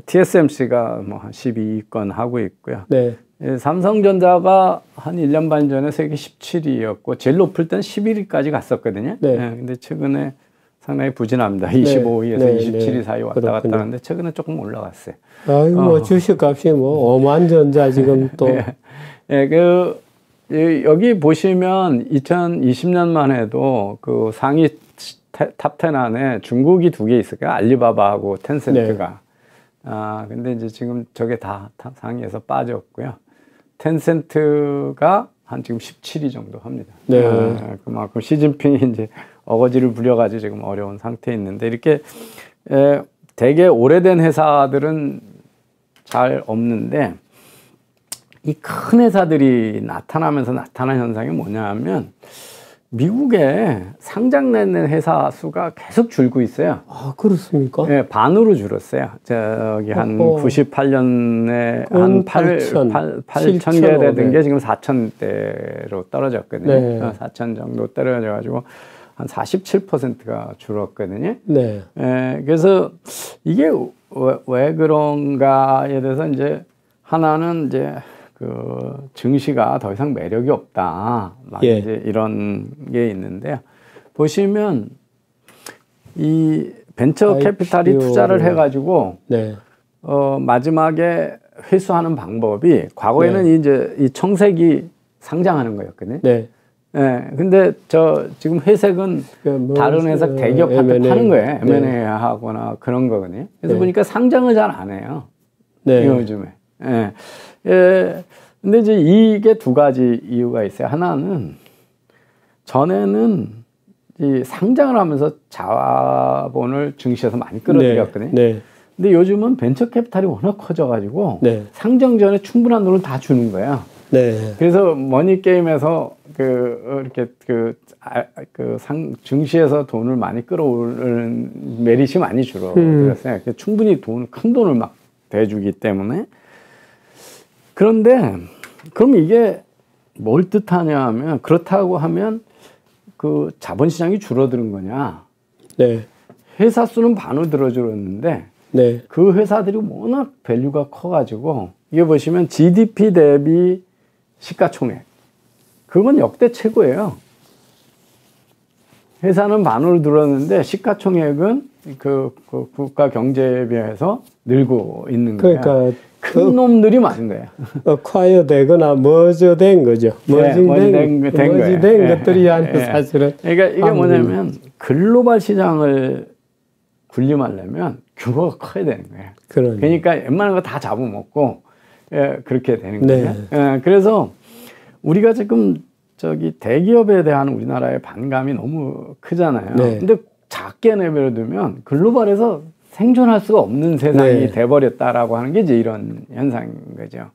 TSMC가 뭐 한 12위권 하고 있고요. 네. 삼성전자가 한 1년 반 전에 세계 17위였고 제일 높을 때는 11위까지 갔었거든요. 네. 근데 최근에 상당히 부진합니다. 25위에서 네, 27위 사이 왔다 그렇군요. 갔다 하는데 최근에 조금 올라갔어요. 아이고, 뭐 주식값이 뭐 어만전자 지금 또. 여기 보시면 2020년만 해도 그 상위 탑10 안에 중국이 2개 있을까요? 알리바바하고 텐센트가. 근데 이제 지금 저게 다 상위에서 빠졌고요. 텐센트가 한 지금 17위 정도 합니다. 네. 그만큼 시진핑이 이제 어거지를 부려가지고 지금 어려운 상태에 있는데 이렇게 되게 오래된 회사들은 잘 없는데 이 큰 회사들이 나타나면서 나타난 현상이 뭐냐면 미국에 상장되는 회사 수가 계속 줄고 있어요. 아, 그렇습니까? 예, 반으로 줄었어요. 저기 한 98년에 한 8천 개 되던 게 지금 4,000대로 떨어졌거든요. 네. 4,000 정도 떨어져가지고 한 47%가 줄었거든요. 네. 예, 그래서 이게 왜 그런가에 대해서 이제 하나는 이제 그 증시가 더 이상 매력이 없다. 막 이제 이런 게 있는데요. 보시면 이 벤처 캐피탈이 투자를 해가지고 네. 마지막에 회수하는 방법이 과거에는 이제 이 청색이 상장하는 거였거든요. 네. 예, 근데 지금 회색은 다른 회사 대기업한테 파는 거예요. M&A 하거나 그런 거거든요. 그래서 보니까 상장을 잘 안 해요. 네. 요즘에. 근데 이제 이게 두 가지 이유가 있어요. 하나는 전에는 이 상장을 하면서 자본을 증시에서 많이 끌어들였거든요. 네. 근데 요즘은 벤처 캐피탈이 워낙 커져가지고 상장 전에 충분한 돈을 다 주는 거예요. 네. 그래서 머니 게임에서 증시에서 돈을 많이 끌어오는 메리트 많이 줄어들었어요. 충분히 큰 돈을 막 대주기 때문에. 그런데 그럼 이게 뭘 뜻하냐 하면 그렇다고 하면 그 자본시장이 줄어드는 거냐? 네. 회사 수는 반으로 줄었는데 네. 그 회사들이 워낙 밸류가 커가지고 이게 보시면 GDP 대비 시가총액 그건 역대 최고예요. 회사는 반으로 줄었는데 시가총액은 그 국가 경제에 비해서 늘고 있는 거예요. 그러니까 큰 놈들이 많은 거예요. 어콰이어 되거나 머저된 거죠. 머지된 것들이 사실은. 그러니까 이게 뭐냐면 글로벌 시장을 군림하려면 규모가 커야 되는 거예요. 그러니까 웬만한 거 다 잡아먹고 그렇게 되는 거예요. 그래서 우리가 지금 대기업에 대한 우리나라의 반감이 너무 크잖아요. 근데 작게 내버려두면 글로벌에서 생존할 수가 없는 세상이 돼버렸다라고 하는 게 이제 이런 현상인 거죠.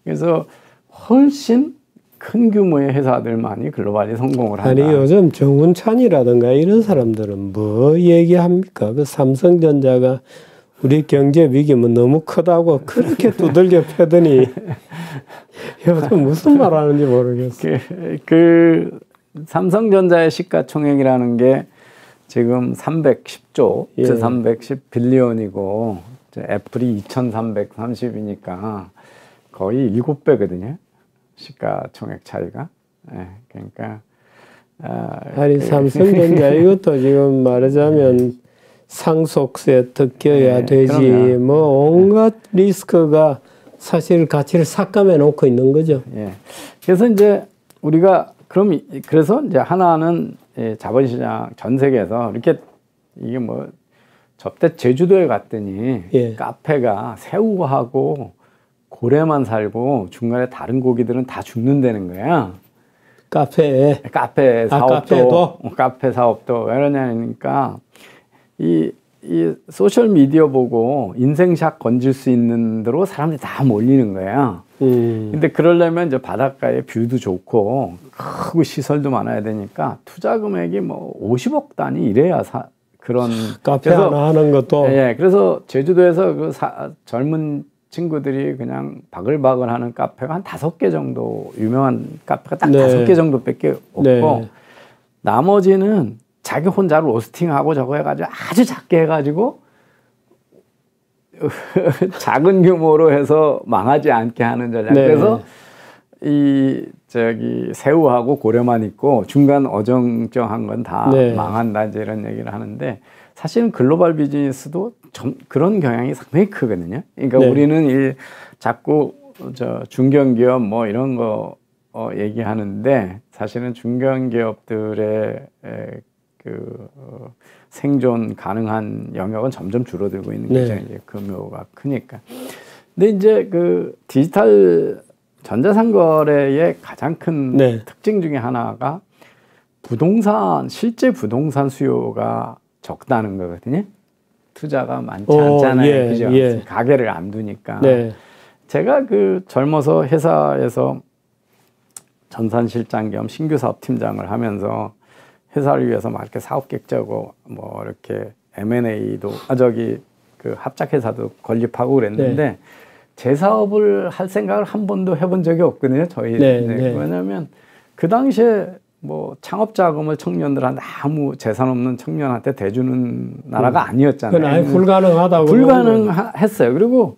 그래서 훨씬 큰 규모의 회사들만이 글로벌에 성공을 한다. 아니 요즘 정운찬이라든가 이런 사람들은 뭐 얘기합니까? 그 삼성전자가 우리 경제 위기면 너무 크다고 그렇게 두들겨 패더니 요즘 무슨 말 하는지 모르겠어요. 삼성전자의 시가총액이라는 게 지금 310조, 310빌리언이고 애플이 2330이니까 거의 7배거든요. 시가총액 차이가. 그러니까 아니 삼성전자 이것도 지금 말하자면 상속세 특허야 되지 그럼요. 뭐 온갖 리스크가 사실 가치를 삭감해 놓고 있는 거죠. 그래서 이제 우리가 그래서 이제 하나는 자본시장 전 세계에서 이렇게 이게 뭐 저때 제주도에 갔더니 예. 카페가 새우하고 고래만 살고 중간에 다른 고기들은 다 죽는다는 거야. 카페에. 카페 사업도 카페도? 카페 사업도 왜 그러냐니까 이 소셜 미디어 보고 인생샷 건질 수 있는 대로 사람들이 다 몰리는 거야. 근데 그러려면 이제 바닷가에 뷰도 좋고 크고 시설도 많아야 되니까 투자 금액이 뭐 50억 단위 이래야 그런 카페 하나 하는 것도. 예, 그래서 제주도에서 그 젊은 친구들이 그냥 바글바글 하는 카페가 한 5개 정도 유명한 카페가 딱 5개 정도밖에 없고 네. 나머지는 자기 혼자 로스팅하고 저거 해가지고 아주 작게 해가지고 작은 규모로 해서 망하지 않게 하는 전략. 네. 그래서 이 저기 새우하고 고래만 있고 중간 어정쩡한 건 다 네. 망한다 이제 이런 얘기를 하는데 사실은 글로벌 비즈니스도 좀 그런 경향이 상당히 크거든요. 그러니까 네. 우리는 자꾸 저 중견기업 뭐 이런 거 얘기하는데 사실은 중견기업들의 생존 가능한 영역은 점점 줄어들고 있는 거죠. 네. 이제 규모가 크니까. 근데 이제 그 디지털 전자상 거래의 가장 큰 네. 특징 중에 하나가 실제 부동산 수요가 적다는 거거든요. 투자가 많지 않잖아요. 예, 그죠? 예. 가게를 안 두니까. 네. 제가 그 젊어서 회사에서 전산실장 겸 신규 사업팀장을 하면서 회사를 위해서 막 이렇게 사업 계획 짜고 뭐 이렇게 M&A도 그 합작회사도 건립하고 그랬는데 네. 제 사업을 할 생각을 한 번도 해본 적이 없거든요. 저희 네, 네. 왜냐하면 그 당시에 뭐 창업 자금을 청년들한테 아무 재산 없는 청년한테 대주는 나라가 아니었잖아요. 그건 아예 불가능하다고. 불가능했어요. 그리고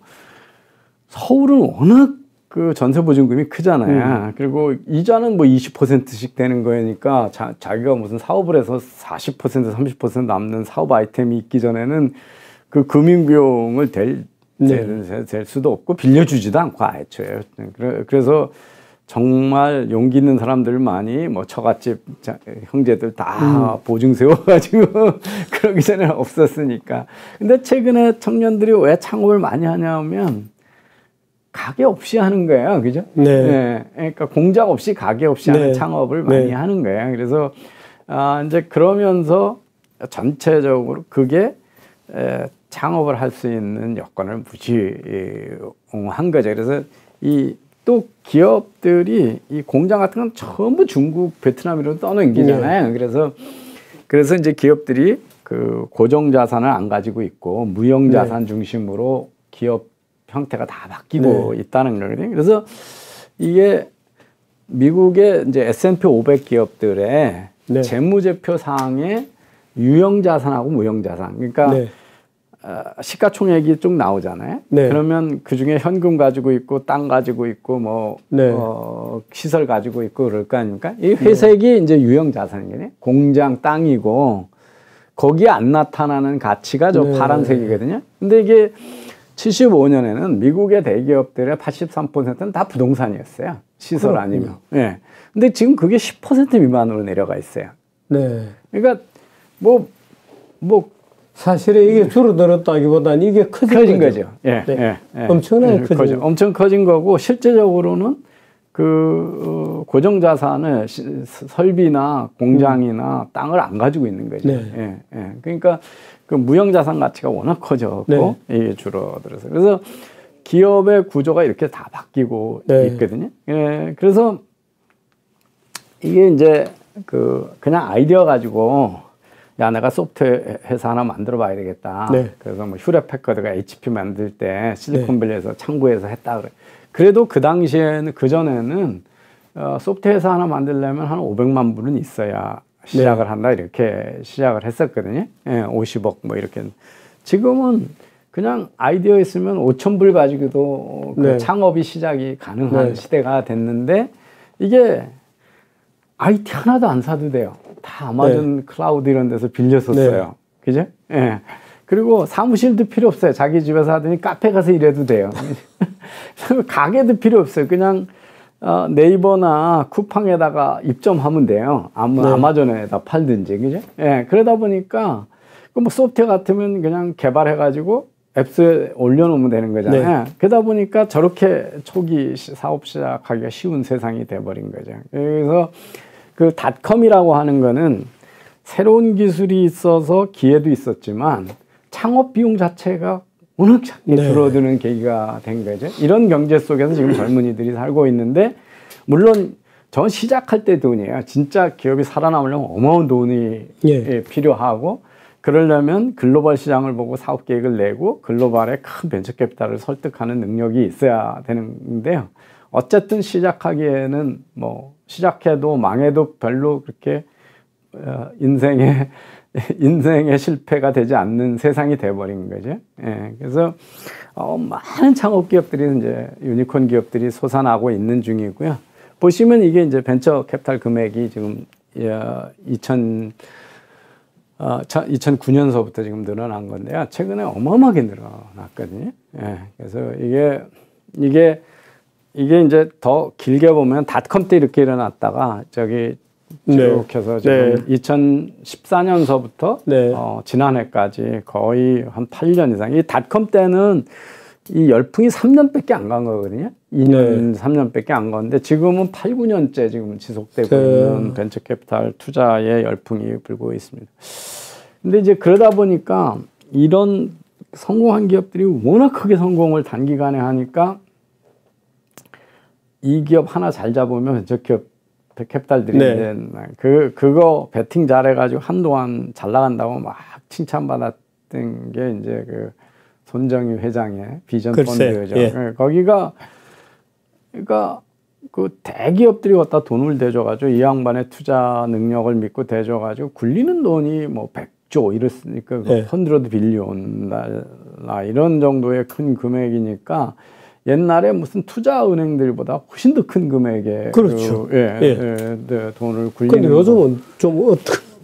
서울은 워낙 그 전세 보증금이 크잖아요. 그리고 이자는 뭐 20%씩 되는 거니까 자기가 무슨 사업을 해서 40% 30% 남는 사업 아이템이 있기 전에는 그 금융 비용을 될 수도 없고 빌려주지도 않고 애초에. 그래서 정말 용기 있는 사람들 많이 뭐 처갓집 형제들 다 보증 세워가지고 그러기 전에는 없었으니까. 근데 최근에 청년들이 왜 창업을 많이 하냐면 가게 없이 하는 거예요. 그죠? 네. 네. 그러니까 공장 없이 가게 없이 네. 하는 창업을 많이 네. 하는 하는 거예요. 그래서 이제 그러면서 전체적으로 그게 창업을 할 수 있는 여건을 무시한 거죠. 그래서 또 기업들이 이 공장 같은 건 전부 중국, 베트남으로 떠넘기잖아요. 네. 그래서 이제 기업들이 그 고정 자산을 안 가지고 있고 무형 자산 중심으로 기업 형태가 다 바뀌고 있다는 거거든요. 그래서 이게 미국의 이제 S&P 500 기업들의 재무제표 상에 유형 자산하고 무형 자산. 그러니까 시가총액이 쭉 나오잖아요. 그러면 그 중에 현금 가지고 있고 땅 가지고 있고 뭐 시설 가지고 있고 그럴 거 아닙니까? 이 회색이 이제 유형 자산이거든요. 공장 땅이고 거기에 안 나타나는 가치가 저 파란색이거든요. 근데 이게 75년에는 미국의 대기업들의 83%는 다 부동산이었어요. 시설 그렇군요. 아니면. 예. 근데 지금 그게 10% 미만으로 내려가 있어요. 네. 그러니까 사실은 이게 줄어들었다기보다는 이게 커진 거죠. 예. 네. 예. 엄청나게 커진 거죠. 엄청 커진 거고 실제적으로는 그 고정 자산을 설비나 공장이나 땅을 안 가지고 있는 거죠. 예. 그러니까 그 무형 자산 가치가 워낙 커졌고 이게 줄어들어서 그래서 기업의 구조가 이렇게 다 바뀌고 있거든요. 예, 그래서 이게 이제 그냥 아이디어 가지고 야 내가 소프트웨어 회사 하나 만들어 봐야 되겠다. 그래서 뭐 휴레패커드가 HP 만들 때 실리콘밸리에서 창구에서 했다 그래. 그래도 그 당시에는 그 전에는 소프트웨어 회사 하나 만들려면 한 500만 불은 있어야 시작을 한다 이렇게 시작을 했었거든요. 예, 50억 뭐 이렇게. 지금은 그냥 아이디어 있으면 5,000불 가지고도 그 창업이 시작이 가능한 시대가 됐는데 이게 IT 하나도 안 사도 돼요. 다 아마존 클라우드 이런 데서 빌려서 써요. 그죠? 예. 그리고 사무실도 필요 없어요. 자기 집에서 하더니 카페 가서 일해도 돼요. 가게도 필요 없어요. 그냥 네이버나 쿠팡에다가 입점하면 돼요. 네. 아마존에다 팔든지, 그죠? 예, 그러다 보니까 그 뭐 소프트웨어 같으면 그냥 개발해가지고 앱스에 올려놓으면 되는 거잖아요. 네. 그러다 보니까 저렇게 초기 사업 시작하기가 쉬운 세상이 돼버린 거죠. 그래서 그 닷컴이라고 하는 거는 새로운 기술이 있어서 기회도 있었지만 창업 비용 자체가 워낙 작게 네. 줄어드는 계기가 된 거죠. 이런 경제 속에서 지금 젊은이들이 살고 있는데, 물론 전 시작할 때 돈이에요. 진짜 기업이 살아남으려면 어마어마한 돈이 예. 필요하고, 그러려면 글로벌 시장을 보고 사업 계획을 내고 글로벌의 큰 벤처 캐피탈을 설득하는 능력이 있어야 되는데요. 어쨌든 시작하기에는 뭐 시작해도 망해도 별로 그렇게 인생의 실패가 되지 않는 세상이 돼버린 거죠. 예, 그래서 많은 창업 기업들이 이제 유니콘 기업들이 솟아나고 있는 중이고요. 보시면 이게 이제 벤처 캐피탈 금액이 지금 2009년서부터 지금 늘어난 건데요. 최근에 어마어마하게 늘어났거든요. 예, 그래서 이게 이제 더 길게 보면 닷컴 때 이렇게 일어났다가 저기 쭉 해서 지금 2014년서부터 네. 지난해까지 거의 한 8년 이상. 이 닷컴 때는 이 열풍이 3년밖에 안 간 거거든요. 2년, 3년밖에 안 건데 지금은 8, 9년째 지금 지속되고 있는 벤처 캐피탈 투자의 열풍이 불고 있습니다. 근데 이제 그러다 보니까 이런 성공한 기업들이 워낙 크게 성공을 단기간에 하니까 이 기업 하나 잘 잡으면 벤처 기업 캐피탈들이 이제 그거 베팅 잘해가지고 한동안 잘 나간다고 막 칭찬받았던 게 이제 그 손정희 회장의 비전 펀드죠. 예. 거기가 그러니까 그 대기업들이 갖다 돈을 대줘가지고 이 양반의 투자 능력을 믿고 대줘가지고 굴리는 돈이 뭐 100조 이랬으니까 그 펀드로도 빌리온 달러 이런 정도의 큰 금액이니까. 옛날에 무슨 투자 은행들보다 훨씬 더 큰 금액의 그렇죠. 돈을 굴리는. 근데 요즘은 좀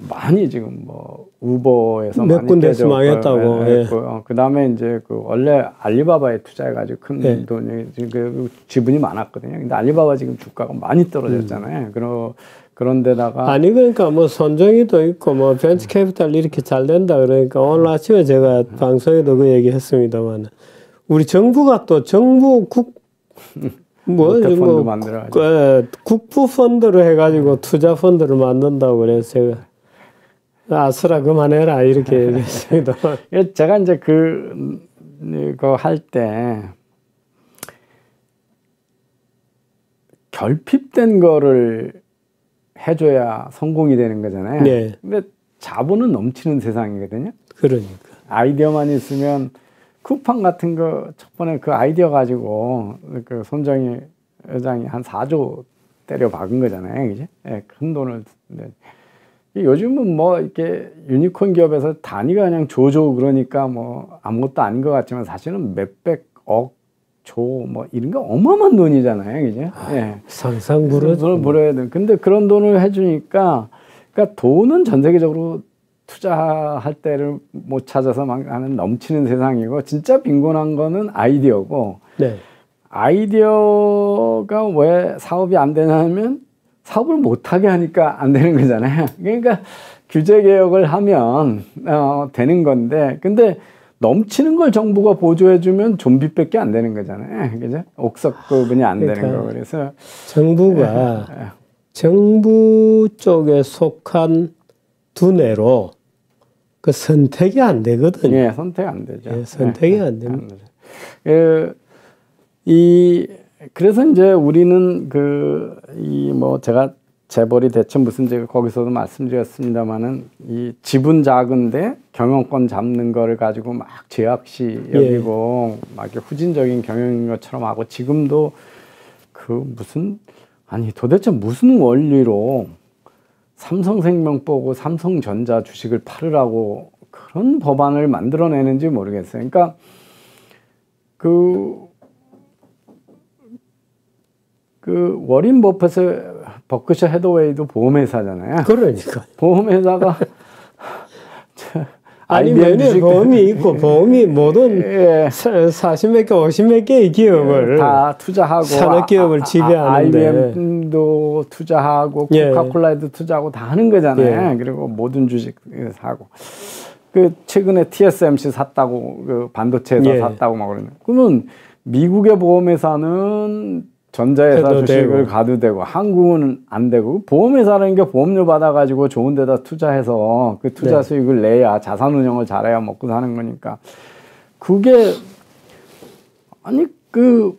많이 지금 뭐 우버에서 몇 많이 군데서 망했다고. 그다음에 이제 그 원래 알리바바에 투자해가지고 큰 돈이 그 지분이 많았거든요. 근데 알리바바 지금 주가가 많이 떨어졌잖아요. 그런데다가 아니 그러니까 뭐 손정희도 있고 뭐 벤처 캐피탈 이렇게 잘 된다 그러니까 오늘 아침에 제가 방송에도 그 얘기했습니다만. 우리 정부가 또 국부 펀드로 해가지고 투자 펀드를 만든다고 그래서 제가 아스라 그만해라 이렇게 얘기했습니다. 제가 이제 그거 할 때 결핍된 거를 해줘야 성공이 되는 거잖아요. 네. 근데 자본은 넘치는 세상이거든요. 그러니까 아이디어만 있으면. 쿠팡 같은 거 첫 번에 그 아이디어 가지고 그 손정희 회장이 한 4조 때려 박은 거잖아요, 그지? 예, 큰 돈을. 요즘은 뭐 이렇게 유니콘 기업에서 단위가 그냥 조조 그러니까 뭐 아무것도 아닌 것 같지만 사실은 몇백억 조 뭐 이런 거 어마어마한 돈이잖아요, 그지? 예. 상상 불허야 돼. 근데 그런 돈을 해주니까, 그러니까 돈은 전 세계적으로 투자할 때를 못 찾아서 막 하는 넘치는 세상이고 진짜 빈곤한 거는 아이디어고 아이디어가 왜 사업이 안 되냐면 사업을 못하게 하니까 안 되는 거잖아요. 그러니까 규제 개혁을 하면 되는 건데 근데 넘치는 걸 정부가 보조해주면 좀비밖에 안 되는 거잖아요. 그죠? 옥석급은이 안 되는 거. 그래서 정부가 정부 쪽에 속한 두뇌로 그 선택이 안 되거든요. 예, 선택 안 되죠. 예, 선택이 안 됩니다. 그래서 이제 우리는 뭐 제가 재벌이 대체 무슨 제가 거기서도 말씀드렸습니다만은 이 지분 작은데 경영권 잡는 거를 가지고 막 죄악시 여기고 막 이렇게 후진적인 경영인 것처럼 하고 지금도 도대체 무슨 원리로 삼성생명 보고 삼성전자 주식을 팔으라고 그런 법안을 만들어내는지 모르겠어요. 그러니까 워린 버크셔 해더웨이도 보험회사잖아요. 그러니까 보험회사가 아니면 보험이 있고 보험이 모든 40몇 개, 50몇 개의 기업을 다 투자하고 산업기업을 지배하는데 IBM도 투자하고 코카콜라에도 투자하고 다 하는 거잖아요. 그리고 모든 주식 사고. 그 최근에 TSMC 샀다고 그 반도체 회사 샀다고 막 그러는. 그러면 미국의 보험회사는 전자회사 주식을 되고. 가도 되고 한국은 안 되고 보험회사라는 게 보험료 받아가지고 좋은 데다 투자해서 그 투자 수익을 내야 자산 운용을 잘해야 먹고 사는 거니까 그게 아니 그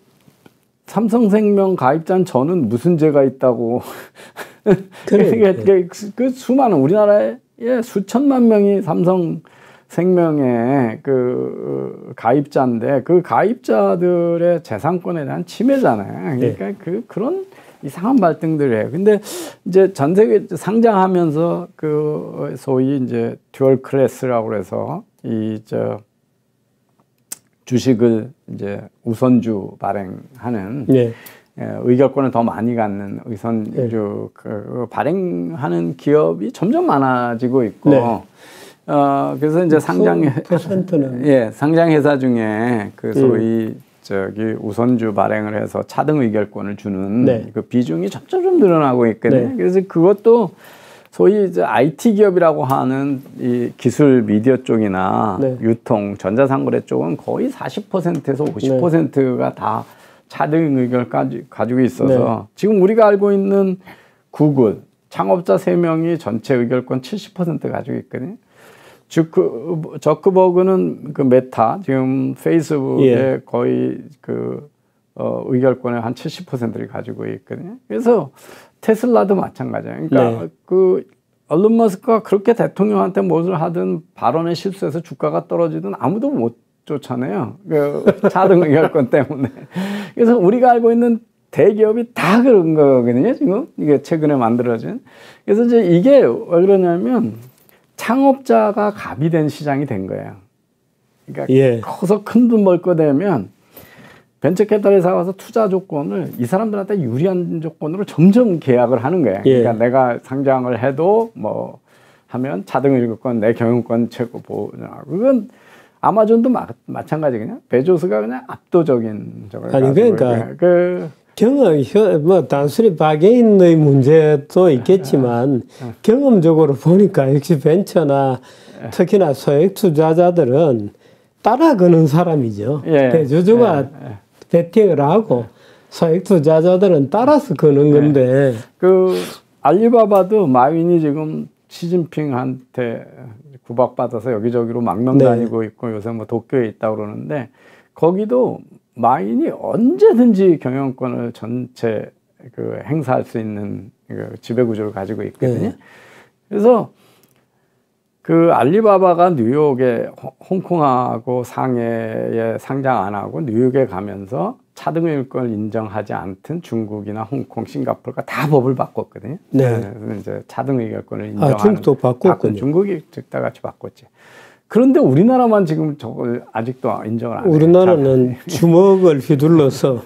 삼성생명 가입자는 저는 무슨 죄가 있다고 그 수많은 우리나라에 수천만 명이 삼성생명의 그 가입자인데 그 가입자들의 재산권에 대한 침해잖아요. 그러니까 그런 이상한 발등들을 해요. 근데 이제 전 세계 상장하면서 그 소위 이제 듀얼 클래스라고 그래서 주식을 이제 우선주 발행하는 의결권을 더 많이 갖는 의선주 그 발행하는 기업이 점점 많아지고 있고 그래서 이제 상장 회사 중에 그 소위 우선주 발행을 해서 차등 의결권을 주는 그 비중이 점점 늘어나고 있거든요. 그래서 그것도 소위 이제 IT 기업이라고 하는 이 기술 미디어 쪽이나 유통, 전자상거래 쪽은 거의 40%에서 50%가 다 차등 의결까지 가지고 있어서 지금 우리가 알고 있는 구글 창업자 3명이 전체 의결권 70% 가지고 있거든요. 저크버그는 그 메타 지금 페이스북에 거의 그 의결권의 한 70%를 가지고 있거든요. 그래서 테슬라도 마찬가지예요. 그러니까 그 얼른 머스크가 그렇게 대통령한테 무엇을 하든 발언에 실수해서 주가가 떨어지든 아무도 못 쫓아내요. 그 차등 의결권 때문에. 그래서 우리가 알고 있는 대기업이 다 그런 거거든요. 지금 이게 최근에 만들어진. 그래서 이제 이게 왜 그러냐면 창업자가 갑이 된 시장이 된 거예요. 그러니까 커서 큰 돈 벌 거 되면 벤처캐피탈 회사 가서 투자 조건을 이 사람들한테 유리한 조건으로 점점 계약을 하는 거예요. 그러니까 내가 상장을 해도 뭐 하면 차등 의결권 내 경영권 최고 보장. 그건 아마존도 마찬가지거든요. 베조스가 그냥 압도적인 저걸 아니 그러니까 경험 뭐 단순히 박애인의 문제도 있겠지만 경험적으로 보니까 역시 벤처나 특히나 소액 투자자들은 따라가는 사람이죠. 대주주가 베팅을 하고 소액 투자자들은 따라서 거는 건데 그 알리바바도 마윈이 지금 시진핑한테 구박받아서 여기저기로 망명 다니고 있고 요새 뭐 도쿄에 있다고 그러는데 거기도 마윈이 언제든지 경영권을 전체 그 행사할 수 있는 그 지배구조를 가지고 있거든요. 그래서 그 알리바바가 뉴욕에 홍콩하고 상해에 상장 안 하고 뉴욕에 가면서 차등 의결권을 인정하지 않던 중국이나 홍콩, 싱가포르가 다 법을 바꿨거든요. 그래서 이제 차등 의결권을 인정하는 중국도 바꿨군요. 중국이 다 같이 바꿨지. 그런데 우리나라만 지금 저걸 아직도 인정을 안 해요. 우리나라는 주먹을 휘둘러서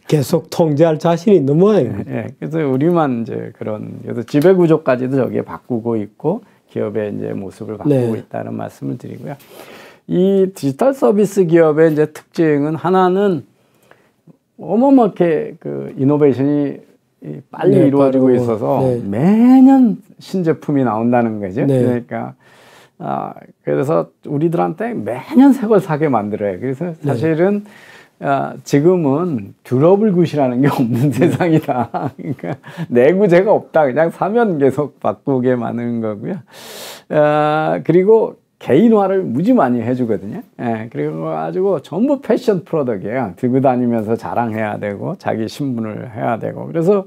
계속 통제할 자신이 있는 모양이에요. 그래서 우리만 이제 그래서 지배 구조까지도 저기에 바꾸고 있고 기업의 이제 모습을 바꾸고 있다는 말씀을 드리고요. 이 디지털 서비스 기업의 이제 특징은 하나는 어마어마하게 그 이노베이션이 빨리 이루어지고 있어서 매년 신제품이 나온다는 거죠. 그러니까 그래서 우리들한테 매년 새 걸 사게 만들어요. 그래서 사실은 지금은 듀러블 굿이라는 게 없는 세상이다. 그러니까 내구재가 없다. 그냥 사면 계속 바꾸게 만드는 거고요. 그리고 개인화를 무지 많이 해주거든요. 그리고 가지고 전부 패션 프로덕트예요. 들고 다니면서 자랑해야 되고 자기 신분을 해야 되고. 그래서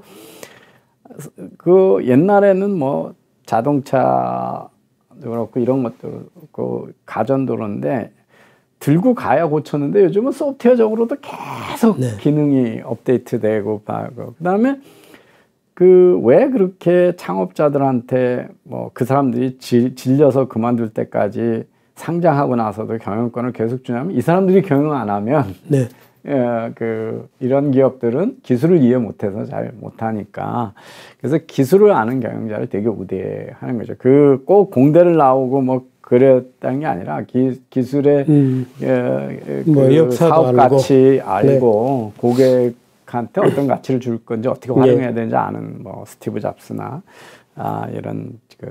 그 옛날에는 뭐 자동차 그렇고 이런 것도 그렇고 가전도 그런데 들고 가야 고쳤는데 요즘은 소프트웨어적으로도 계속 기능이 업데이트되고 그다음에 그 왜 그렇게 창업자들한테 뭐 그 사람들이 질려서 그만둘 때까지 상장하고 나서도 경영권을 계속 주냐면 이 사람들이 경영 안 하면 이런 기업들은 기술을 이해 못해서 잘 못하니까 그래서 기술을 아는 경영자를 되게 우대하는 거죠. 그 꼭 공대를 나오고 뭐 그랬다는 게 아니라 기술의 뭐 역사도 사업 알고. 가치 알고 고객한테 어떤 가치를 줄 건지 어떻게 활용해야 되는지 아는 뭐 스티브 잡스나 이런 그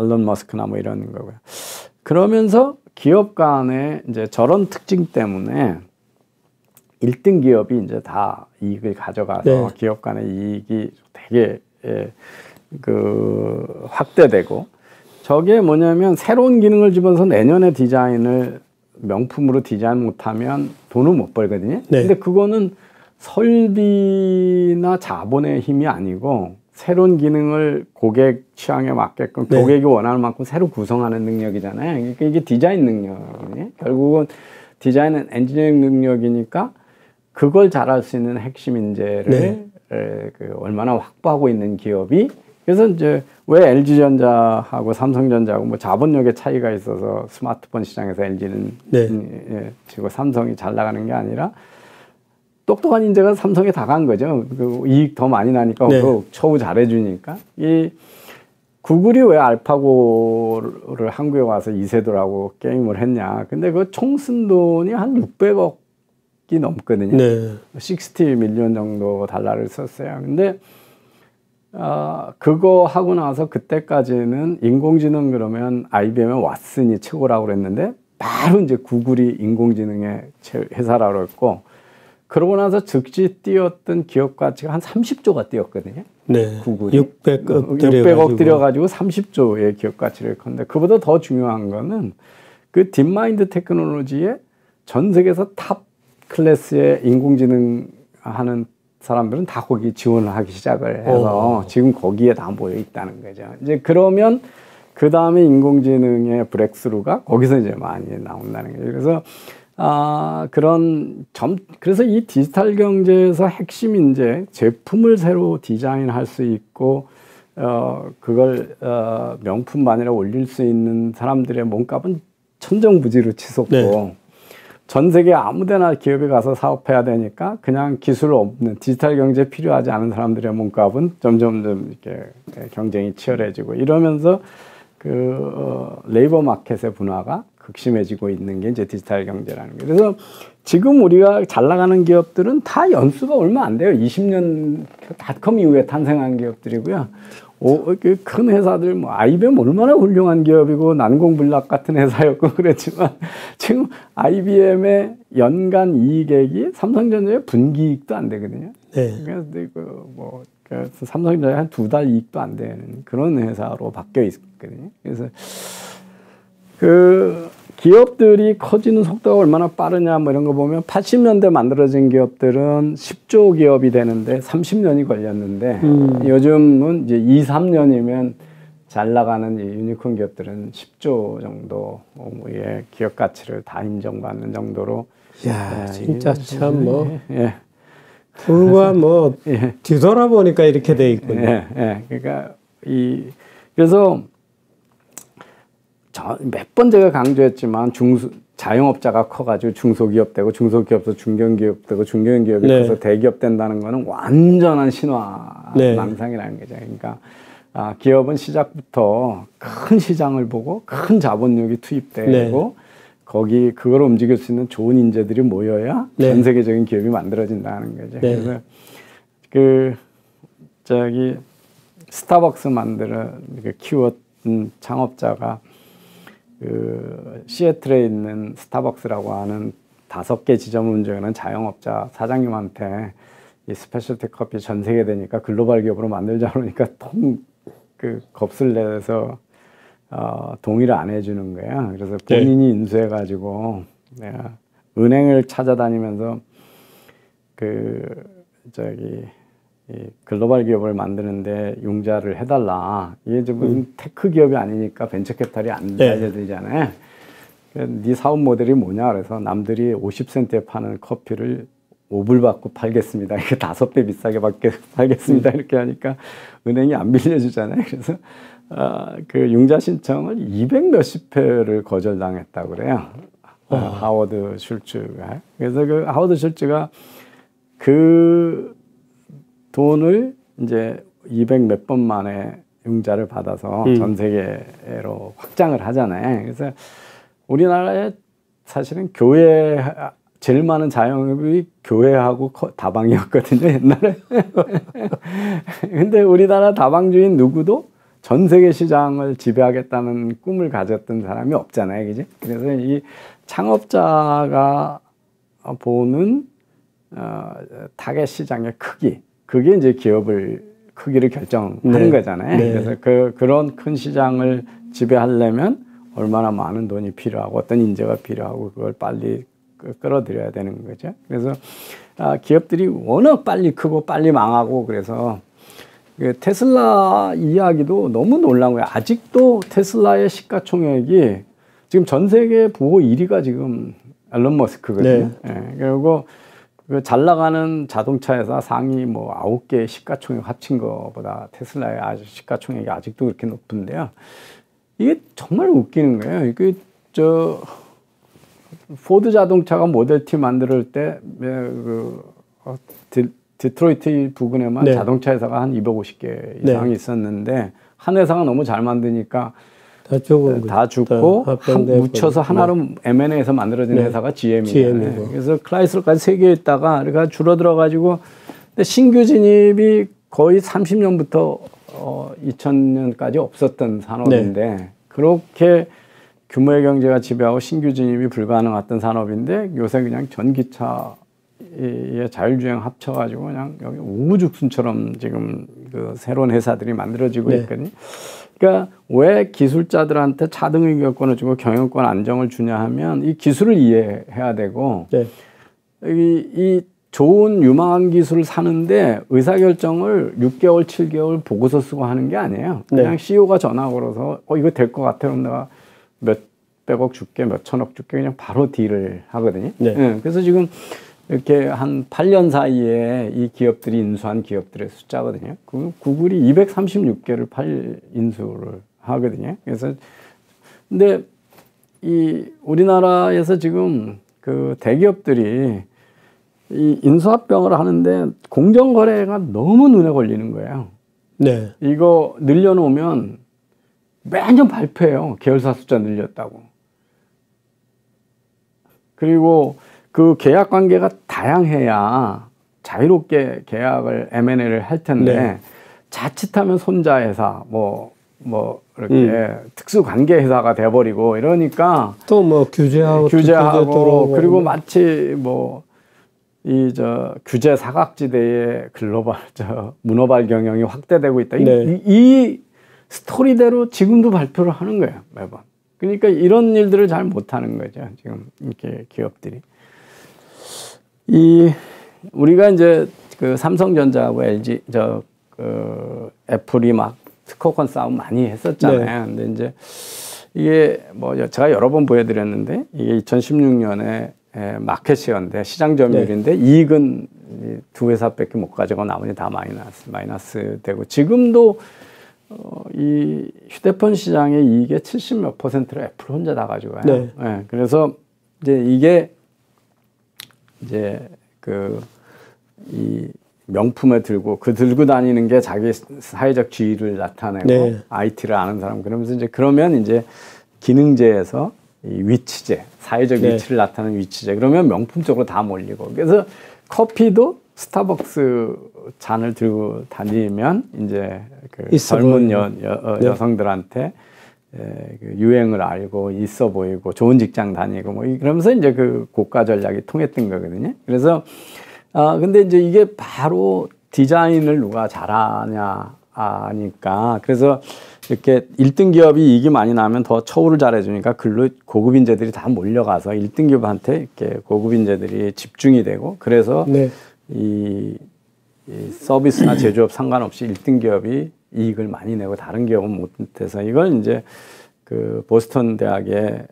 일론 머스크나 뭐 이런 거고요. 그러면서 기업 간에 이제 저런 특징 때문에 1등 기업이 이제 다 이익을 가져가서 기업 간의 이익이 되게 그 확대되고, 저게 뭐냐면 새로운 기능을 집어서 내년에 디자인을 명품으로 디자인 못하면 돈을 못 벌거든요. 근데 그거는 설비나 자본의 힘이 아니고 새로운 기능을 고객 취향에 맞게끔 고객이 원하는 만큼 새로 구성하는 능력이잖아요. 그러니까 이게 디자인 능력이거든요. 결국은 디자인은 엔지니어링 능력이니까 그걸 잘할 수 있는 핵심 인재를 그 얼마나 확보하고 있는 기업이, 그래서 이제 왜 LG전자하고 삼성전자하고 뭐 자본력의 차이가 있어서 스마트폰 시장에서 LG는 지금 삼성이 잘 나가는 게 아니라 똑똑한 인재가 삼성에 다 간 거죠. 그 이익 더 많이 나니까 처우 잘해주니까. 이 구글이 왜 알파고를 한국에 와서 이세돌하고 게임을 했냐. 근데 그 총 쓴 돈이 한 600억이 넘거든요. 60 밀리언 정도 달러를 썼어요. 근데 그거 하고 나서 그때까지는 인공지능 그러면 IBM의 왓슨이 최고라고 그랬는데 바로 이제 구글이 인공지능의 회사라고 했고, 그러고 나서 즉시 뛰었던 기업 가치가 한 30조가 뛰었거든요. 구글이 600억 들여가지고 30조의 기업 가치를 건데, 그보다 더 중요한 거는 그 딥마인드 테크놀로지에 전 세계에서 탑 클래스의 인공지능 하는 사람들은 다 거기 지원을 하기 시작을 해서 지금 거기에 다 모여 있다는 거죠. 이제 그러면 그 다음에 인공지능의 브렉스루가 거기서 이제 많이 나온다는 거죠. 그래서 그래서 이 디지털 경제에서 핵심 인재, 제품을 새로 디자인할 수 있고, 그걸 명품만이라 올릴 수 있는 사람들의 몸값은 천정부지로 치솟고, 전 세계 아무데나 기업에 가서 사업해야 되니까 그냥 기술 없는 디지털 경제에 필요하지 않은 사람들의 몸값은 점점 이렇게 경쟁이 치열해지고, 이러면서 그 레이버 마켓의 분화가 극심해지고 있는 게 이제 디지털 경제라는 거예요. 그래서 지금 우리가 잘 나가는 기업들은 다 연수가 얼마 안 돼요. 20년 닷컴 이후에 탄생한 기업들이고요. 큰 회사들, 뭐, IBM 얼마나 훌륭한 기업이고, 난공불락 같은 회사였고, 그랬지만, 지금 IBM의 연간 이익액이 삼성전자의 분기이익도 안 되거든요. 그래서 삼성전자의 한 2달 이익도 안 되는 그런 회사로 바뀌어 있거든요. 그래서, 기업들이 커지는 속도가 얼마나 빠르냐 뭐 이런 거 보면 80년대 만들어진 기업들은 10조 기업이 되는데 30년이 걸렸는데 요즘은 이제 2, 3년이면 잘 나가는 유니콘 기업들은 10조 정도의 기업 가치를 다 인정받는 정도로. 야, 진짜 참 뭐. 불과 뭐 뒤돌아보니까 이렇게 돼 있군요. 그러니까 그래서 몇 번 제가 강조했지만 자영업자가 커가지고 중소기업 되고, 중소기업에서 중견기업 되고, 중견기업이 커서 대기업 된다는 거는 완전한 신화 망상이라는 거죠. 그러니까 기업은 시작부터 큰 시장을 보고 큰 자본력이 투입되고 그걸 움직일 수 있는 좋은 인재들이 모여야 전 세계적인 기업이 만들어진다는 거죠. 그래서 스타벅스 키웠던 창업자가 시애틀에 있는 스타벅스라고 하는 5개 지점을 운영하는 자영업자 사장님한테 이 스페셜티 커피 전 세계 되니까 글로벌 기업으로 만들자 그러니까 겁을 내서 동의를 안 해주는 거야. 그래서 본인이 인수해가지고 내가 은행을 찾아다니면서 이 글로벌 기업을 만드는데 융자를 해달라. 이게 좀 테크 기업이 아니니까 벤처 캐피탈이 안 달려들잖아요. 네 사업 모델이 뭐냐? 그래서 남들이 50센트에 파는 커피를 5불 받고 팔겠습니다. 이게 5배 비싸게 팔겠습니다. 이렇게 하니까 은행이 안 빌려주잖아요. 그래서 그 융자 신청을 200 몇십 회를 거절당했다고 그래요. 하워드 슐츠가. 그래서 그 하워드 슐츠가 그 돈을 이제 200 몇 번 만에 융자를 받아서 전 세계로 확장을 하잖아요. 그래서 우리나라에 사실은 교회 제일 많은 자영업이 교회하고 다방이었거든요, 옛날에. 근데 우리나라 다방주인 누구도 전 세계 시장을 지배하겠다는 꿈을 가졌던 사람이 없잖아요, 그지? 그래서 이 창업자가 보는 타겟 시장의 크기, 그게 이제 기업을 크기를 결정하는 거잖아요. 그래서 그런 큰 시장을 지배하려면 얼마나 많은 돈이 필요하고 어떤 인재가 필요하고 그걸 빨리 끌어들여야 되는 거죠. 그래서 기업들이 워낙 빨리 크고 빨리 망하고 그래서 테슬라 이야기도 너무 놀라운 거예요. 아직도 테슬라의 시가총액이 지금 전 세계 부호 1위가 지금 앨런 머스크거든요. 그리고 그 잘 나가는 자동차 회사 상위 뭐 9개 시가총액 합친 거보다 테슬라의 시가총액이 아직도 그렇게 높은데요. 이게 정말 웃기는 거예요. 이게 포드 자동차가 모델 T 만들 때 디트로이트 부근에만 자동차 회사가 한 250개 이상이 있었는데 한 회사가 너무 잘 만드니까 다 죽고 묻혀서 하나로 M&A에서 만들어진 회사가 GM이에요. 그래서 클라이슬러까지 3개 있다가 그러니까 줄어들어가지고 근데 신규 진입이 거의 30년부터 2000년까지 없었던 산업인데 그렇게 규모의 경제가 지배하고 신규 진입이 불가능했던 산업인데 요새 그냥 전기차의 자율주행 합쳐가지고 그냥 여기 우후죽순처럼 지금 그 새로운 회사들이 만들어지고 있거든요. 그러니까 왜 기술자들한테 차등의 교육권을 주고 경영권 안정을 주냐 하면 이 기술을 이해해야 되고 이 좋은 유망한 기술을 사는데 의사결정을 6개월, 7개월 보고서 쓰고 하는 게 아니에요. 그냥 CEO가 전화 걸어서 이거 될 것 같아. 그럼 내가 몇백억 줄게, 몇천억 줄게 그냥 바로 딜을 하거든요. 그래서 지금 이렇게 한 8년 사이에 이 기업들이 인수한 기업들의 숫자거든요. 구글이 236개를 인수를 하거든요. 그래서 근데 이 우리나라에서 지금 그 대기업들이 이 인수합병을 하는데 공정거래가 너무 눈에 걸리는 거예요. 이거 늘려놓으면 매년 발표해요. 계열사 숫자 늘렸다고. 그리고 그 계약 관계가 다양해야 자유롭게 계약을 M&A를 할 텐데 자칫하면 손자 회사 이렇게 특수 관계 회사가 돼버리고 이러니까 또 뭐 규제하고 그리고 마치 규제 사각지대의 글로벌 문어발 경영이 확대되고 있다. 이 스토리대로 지금도 발표를 하는 거예요, 매번. 그러니까 이런 일들을 잘 못하는 거죠, 지금 이렇게 기업들이. 우리가 이제 그 삼성전자하고 LG, 애플이 막 스코어권 싸움 많이 했었잖아요. 근데 이제 이게 제가 여러 번 보여드렸는데 이게 2016년에 마켓시어인데 시장 점유율인데 이익은 두 회사밖에 못 가져가고 나머지 다 마이너스 되고 지금도 이 휴대폰 시장의 이익의 70몇 %를 애플 혼자 다 가져가요. 그래서 이제 이게 이제 이 명품을 들고 들고 다니는 게 자기 사회적 지위를 나타내고 IT를 아는 사람 그러면서 이제 그러면 이제 기능제에서 이 위치제 사회적 위치를 나타내는 위치제 그러면 명품 쪽으로 다 몰리고 그래서 커피도 스타벅스 잔을 들고 다니면 이제 그 젊은 여성들한테 그 유행을 알고 있어 보이고 좋은 직장 다니고 그러면서 이제 그 고가 전략이 통했던 거거든요. 그래서 근데 이제 이게 바로 디자인을 누가 잘하냐 아니까 그래서 이렇게 1등 기업이 이익이 많이 나면 더 처우를 잘해주니까 고급 인재들이 다 몰려가서 1등 기업한테 이렇게 고급 인재들이 집중이 되고 그래서 이 서비스나 제조업 상관없이 1등 기업이 이익을 많이 내고 다른 기업은 못해서 이걸 이제 그 보스턴 대학의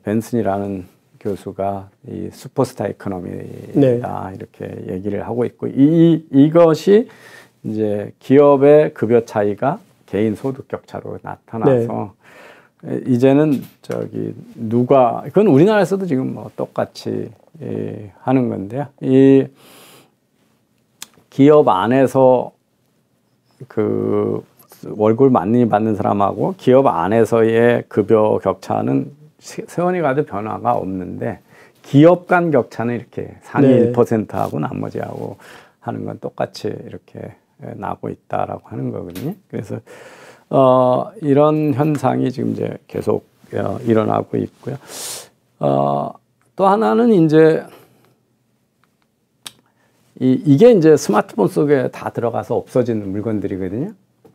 벤슨이라는 교수가 이 슈퍼스타 이코노미다 이렇게 얘기를 하고 있고 이것이 이제 기업의 급여 차이가 개인 소득 격차로 나타나서 이제는 그건 우리나라에서도 지금 똑같이 하는 건데요. 이 기업 안에서 그 월급을 많이 받는 사람하고 기업 안에서의 급여 격차는 세월이 가도 변화가 없는데 기업 간 격차는 이렇게 상위 네. 1%하고 나머지하고 하는 건 똑같이 이렇게 나고 있다라고 하는 거거든요. 그래서 이런 현상이 지금 이제 계속 일어나고 있고요. 또 하나는 이제 이게 이제 스마트폰 속에 다 들어가서 없어지는 물건들이거든요.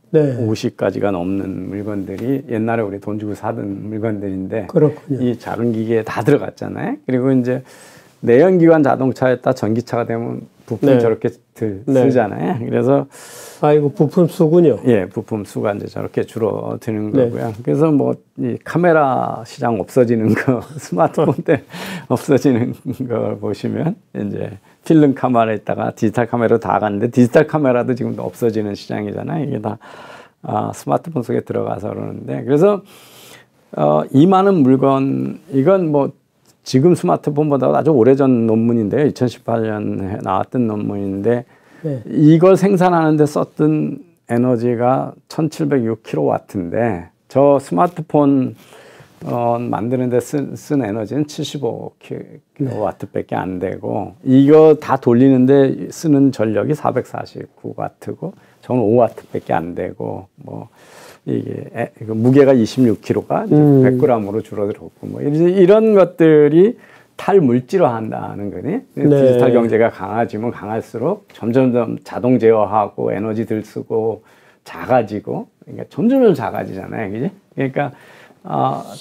네. 50가지가 넘는 물건들이 옛날에 우리 돈 주고 사던 물건들인데 그렇군요. 이 작은 기계에 다 들어갔잖아요. 그리고 이제 내연기관 자동차였다 전기차가 되면 부품 네. 저렇게 쓰잖아요. 그래서 아이고 부품 수군요. 예, 부품 수가 이제 저렇게 줄어드는 네. 거고요. 그래서 뭐 이 카메라 시장 없어지는 거, 스마트폰 때 없어지는 걸 보시면 이제 필름 카메라 있다가 디지털 카메라로 다 가는데 디지털 카메라도 지금 없어지는 시장이잖아요. 이게 다 스마트폰 속에 들어가서 그러는데 그래서 이 많은 물건 이건 뭐 지금 스마트폰보다 아주 오래전 논문인데요. 2018년에 나왔던 논문인데 네. 이걸 생산하는데 썼던 에너지가 1706kW인데 저 스마트폰 만드는데 쓴 에너지는 75kW밖에 안 되고 이거 다 돌리는데 쓰는 전력이 449W고 저는 5W밖에 안 되고 뭐 이게 무게가 26kg가 100g으로 줄어들었고 뭐 이런 것들이 탈물질화한다는 거니. 네. 디지털 경제가 강해지면 강할수록 점점 자동 제어하고 에너지 들 쓰고 작아지고 그러니까 점점 작아지잖아요, 그지? 그러니까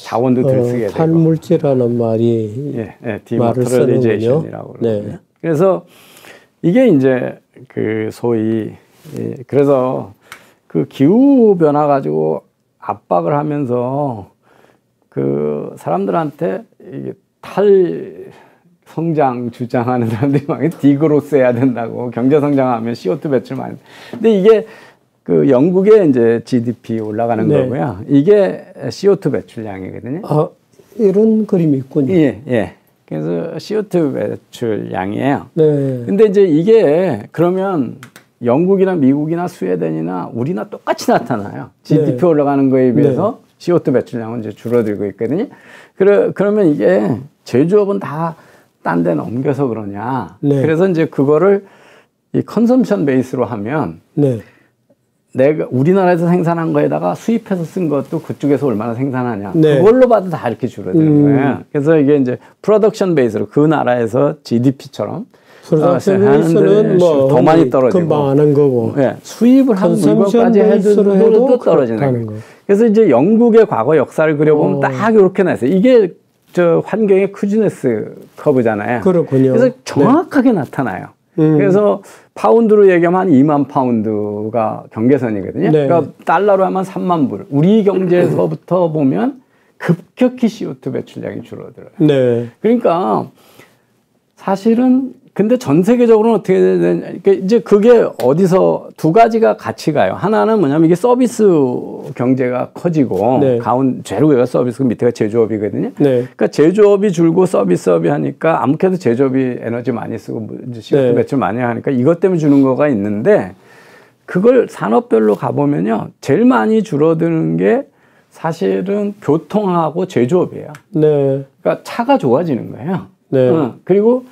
자원도 들 쓰게 되고. 탈물질이라는 말이 디마테리얼리제이션이라고 그러거든요. 네. 그래서 이게 이제 그 소위 그래서 그 기후 변화 가지고 압박을 하면서 그 사람들한테 이게 성장 주장하는 사람들이 막 디그로스 해야 된다고 경제 성장하면 CO2 배출 많이. 근데 이게 그 영국의 이제 GDP 올라가는 네. 거고요. 이게 CO2 배출량이거든요. 이런 그림이 있군요. 예, 예. 그래서 CO2 배출량이에요. 네. 근데 이제 이게 그러면 영국이나 미국이나 스웨덴이나 우리나 똑같이 나타나요. GDP 네. 올라가는 거에 비해서 CO2 배출량은 이제 줄어들고 있거든요. 그러면 이게 제조업은 다 딴 데 넘겨서 그러냐. 네. 그래서 이제 그거를 이 컨섬션 베이스로 하면 네. 내가 우리나라에서 생산한 거에다가 수입해서 쓴 것도 그쪽에서 얼마나 생산하냐. 네. 그걸로 봐도 다 이렇게 줄어드는 거예요. 그래서 이게 이제 프로덕션 베이스로 그 나라에서 GDP처럼 프로덕션 베이스는 뭐 더 많이 떨어지고 금방 하는 거고. 예, 수입을 한 물건까지 해도 떨어지는 거예요. 그래서 이제 영국의 과거 역사를 그려보면 딱 이렇게 나왔어요. 이게 저 환경의 쿠즈네스 커브잖아요. 그렇군요. 그래서 정확하게 나타나요. 그래서 파운드로 얘기하면 한 2만 파운드가 경계선이거든요. 네. 그러니까 달러로 하면 3만 불. 우리 경제에서부터 보면 급격히 CO2 배출량이 줄어들어요. 네. 그러니까 사실은 근데 전 세계적으로는 어떻게 되냐. 그러니까 이제 그게 어디서 두 가지가 같이 가요. 하나는 뭐냐면 이게 서비스 경제가 커지고 네. 제일 위가 서비스 밑에가 제조업이거든요. 네. 그러니까 제조업이 줄고 서비스업이 하니까 아무래도 제조업이 에너지 많이 쓰고 CO2 배출 많이 하니까 이것 때문에 주는 거가 있는데 그걸 산업별로 가보면요. 제일 많이 줄어드는 게 사실은 교통하고 제조업이에요. 네. 그러니까 차가 좋아지는 거예요. 네. 그리고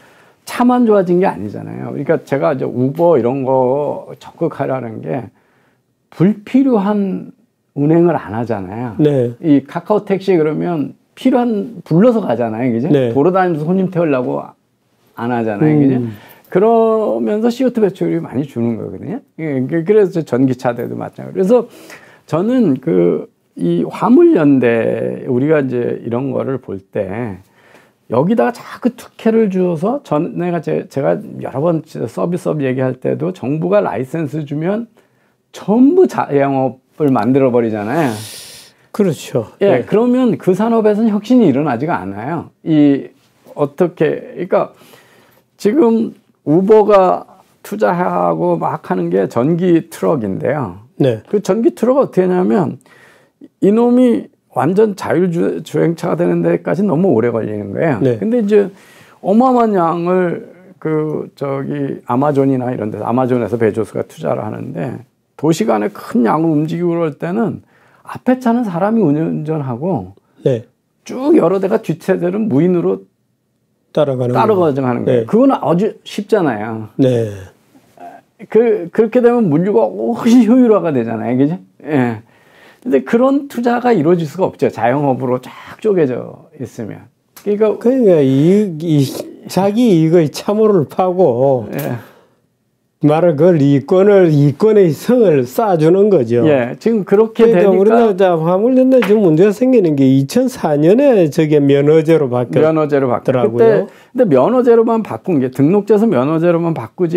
차만 좋아진 게 아니잖아요. 그러니까 제가 이제 우버 이런 거 적극하려는 게 불필요한 운행을 안 하잖아요. 네. 이 카카오 택시 그러면 불러서 가잖아요. 그죠? 네. 돌아다니면서 손님 태우려고 안 하잖아요. 그죠? 그러면서 CO2 배출이 많이 주는 거거든요. 그래서 전기차들도 마찬가지로. 그래서 저는 이 화물연대 우리가 이제 이런 거를 볼 때 여기다가 자꾸 특혜를 주어서 제가 여러 번 서비스업 얘기할 때도 정부가 라이센스 주면 전부 자영업을 만들어 버리잖아요. 그렇죠. 예, 네. 그러면 그 산업에서는 혁신이 일어나지가 않아요. 그러니까 지금 우버가 투자하고 막 하는 게 전기 트럭인데요. 네. 그 전기 트럭 어떻게 하냐면 이놈이 완전 자율주행차가 되는 데까지 너무 오래 걸리는 거예요. 네. 근데 이제 어마어마한 양을 아마존이나 이런 데서 아마존에서 베조스가 투자를 하는데 도시 간에 큰 양을 움직이고 그럴 때는 앞에 차는 사람이 운전하고 네. 쭉 여러 대가 뒷차들은 무인으로 따라가는 거예요. 네. 그건 아주 쉽잖아요. 네. 그렇게 되면 물류가 훨씬 효율화가 되잖아요. 그죠? 예. 근데 그런 투자가 이루어질 수가 없죠. 자영업으로 쫙 쪼개져 있으면. 그러니까 자기 이익의 참호를 파고 예. 말을 그 이권의 성을 쌓아주는 거죠. 예, 지금 그렇게 그러니까 되니까 우리나라 화물연대 지금 문제가 생기는 게 2004년에 저게 면허제로 바뀌었더라고요. 근데 면허제로만 바꾼 게 등록제에서 면허제로만 바꾼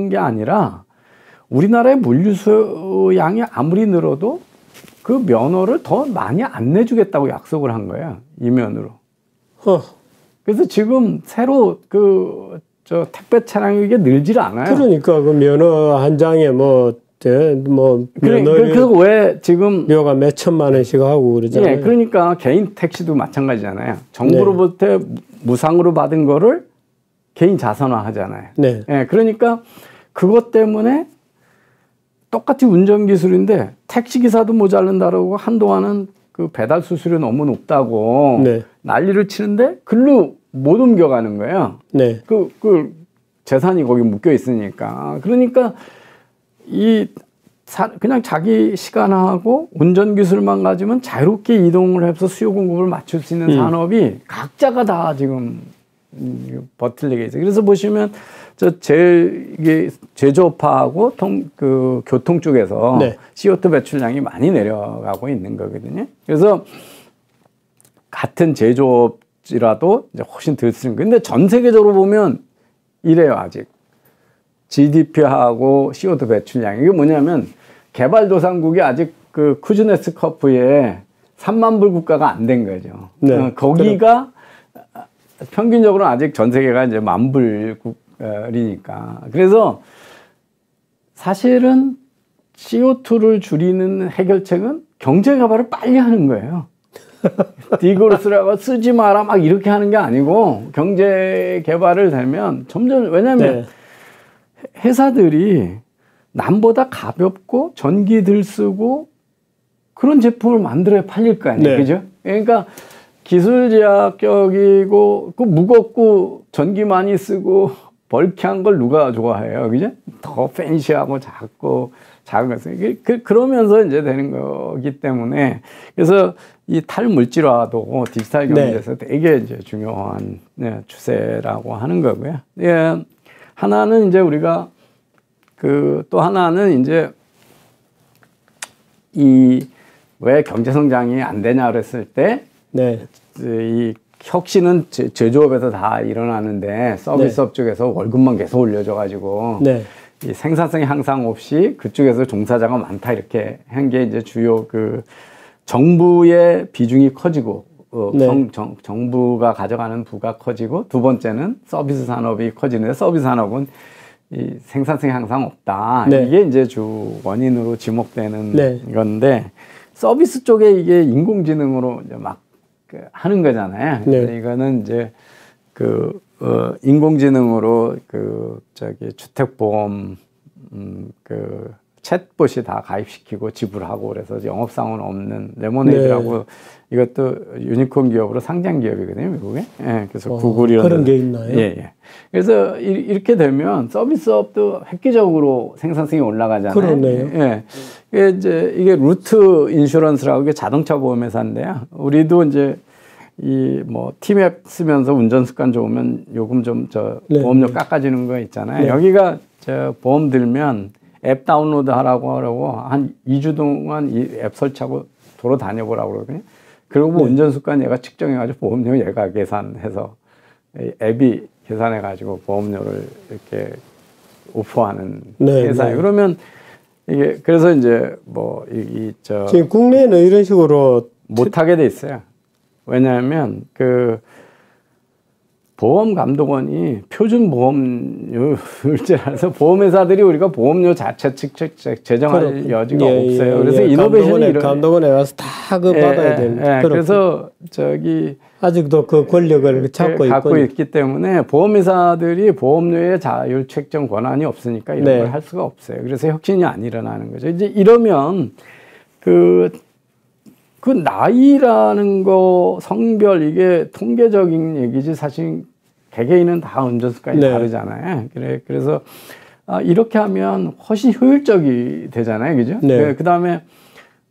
게 아니라 우리나라의 물류 수량이 아무리 늘어도 그 면허를 더 많이 안 내주겠다고 약속을 한 거예요. 이면으로. 그래서 지금 새로 저 택배 차량이 이게 늘질 않아요. 그러니까 그 면허 한 장에 그래서 왜 지금 료가 몇 천만 원씩 하고 그러잖아요. 예, 그러니까 개인 택시도 마찬가지잖아요. 정부로부터 무상으로 받은 거를 개인 자산화 하잖아요. 네. 예, 그러니까 그것 때문에 똑같이 운전 기술인데 택시 기사도 모자른다라고 한동안은 그 배달 수수료 너무 높다고 네. 난리를 치는데 글로 못 옮겨가는 거예요. 네. 그 재산이 거기 묶여 있으니까. 그러니까 그냥 자기 시간하고 운전 기술만 가지면 자유롭게 이동을 해서 수요 공급을 맞출 수 있는 산업이 각자가 다 지금 버틸리게 있어요. 그래서 보시면 이게 제조업하고 그 교통 쪽에서 네. CO2 배출량이 많이 내려가고 있는 거거든요. 그래서 같은 제조업이라도 이제 훨씬 덜 쓰는 거예요. 근데 전 세계적으로 보면 이래요, 아직. GDP하고 CO2 배출량. 이게 뭐냐면 개발도상국이 아직 그 쿠즈네츠 커프에 3만 불 국가가 안 된 거죠. 네. 거기가 평균적으로 아직 전 세계가 이제 10,000불 국가니까. 그래서 사실은 CO2를 줄이는 해결책은 경제 개발을 빨리 하는 거예요. 디그로스라고 쓰지 마라 막 이렇게 하는 게 아니고 경제 개발을 되면 점점 왜냐하면 네. 회사들이 남보다 가볍고 전기 덜 쓰고 그런 제품을 만들어야 팔릴 거 아니에요. 네. 그죠? 그러니까 기술 제약적이고 그 무겁고 전기 많이 쓰고 벌키한 걸 누가 좋아해요. 그죠? 더 팬시하고 작고 작은 것을 그러면서 이제 되는 거기 때문에 그래서 이 탈물질화도 디지털 경제에서 네. 되게 이제 중요한 추세라고 하는 거고요. 예. 하나는 이제 우리가 또 하나는 이제 왜 경제 성장이 안 되냐 그랬을 때 네. 이 혁신은 제조업에서 다 일어나는데 서비스업 네. 쪽에서 월급만 계속 올려줘 가지고 네. 이 생산성이 향상 없이 그쪽에서 종사자가 많다 이렇게 한 게 이제 주요 정부의 비중이 커지고 네. 정부가 가져가는 부가 커지고 두 번째는 서비스 산업이 커지는데 서비스 산업은 이 생산성이 항상 없다. 네. 이게 이제 주 원인으로 지목되는 네. 건데 서비스 쪽에 이게 인공지능으로 이제 막 하는 거잖아요. 네. 이거는 이제 인공지능으로 주택보험 챗봇이 다 가입시키고 지불하고 그래서 영업상은 없는 레모네이드라고 네. 이것도 유니콘 기업으로 상장 기업이거든요, 미국에. 예, 그래서 구글이라는 그런 게 있나요? 예, 예. 그래서 이렇게 되면 서비스업도 획기적으로 생산성이 올라가잖아요. 그러네요. 예. 이게 루트 인슈런스라고 이게 자동차 보험회사인데요. 우리도 이제 티맵 쓰면서 운전 습관 좋으면 요금 좀 네. 보험료 깎아주는 거 있잖아요. 네. 여기가 보험 들면 앱 다운로드 하라고 한 2주 동안 이 앱 설치하고 도로 다녀보라고 그러거든요. 그리고 네. 운전 습관 얘가 측정해가지고 보험료 얘가 계산해서 앱이 계산해가지고 보험료를 이렇게 오프하는 네, 회사예요. 네. 그러면 이게 그래서 이제 지금 국내에는 이런 식으로 못하게 돼 있어요. 왜냐하면 보험감독원이 표준 보험료율제라서 보험회사들이 우리가 보험료 자체 제정할 여지가 없어요. 그래서 이노베이션이 감독원에 가서 다 그 받아야 됩니다. 그래서 저기 아직도 그 권력을 갖고 있기 때문에 보험회사들이 보험료의 자율 책정 권한이 없으니까 이런 걸 할 수가 없어요. 그래서 혁신이 안 일어나는 거죠. 이제 이러면 그 나이라는 거, 성별, 이게 통계적인 얘기지 사실 개개인은 다 운전습관이 다르잖아요. 그래서 이렇게 하면 훨씬 효율적이 되잖아요. 그죠? 그 다음에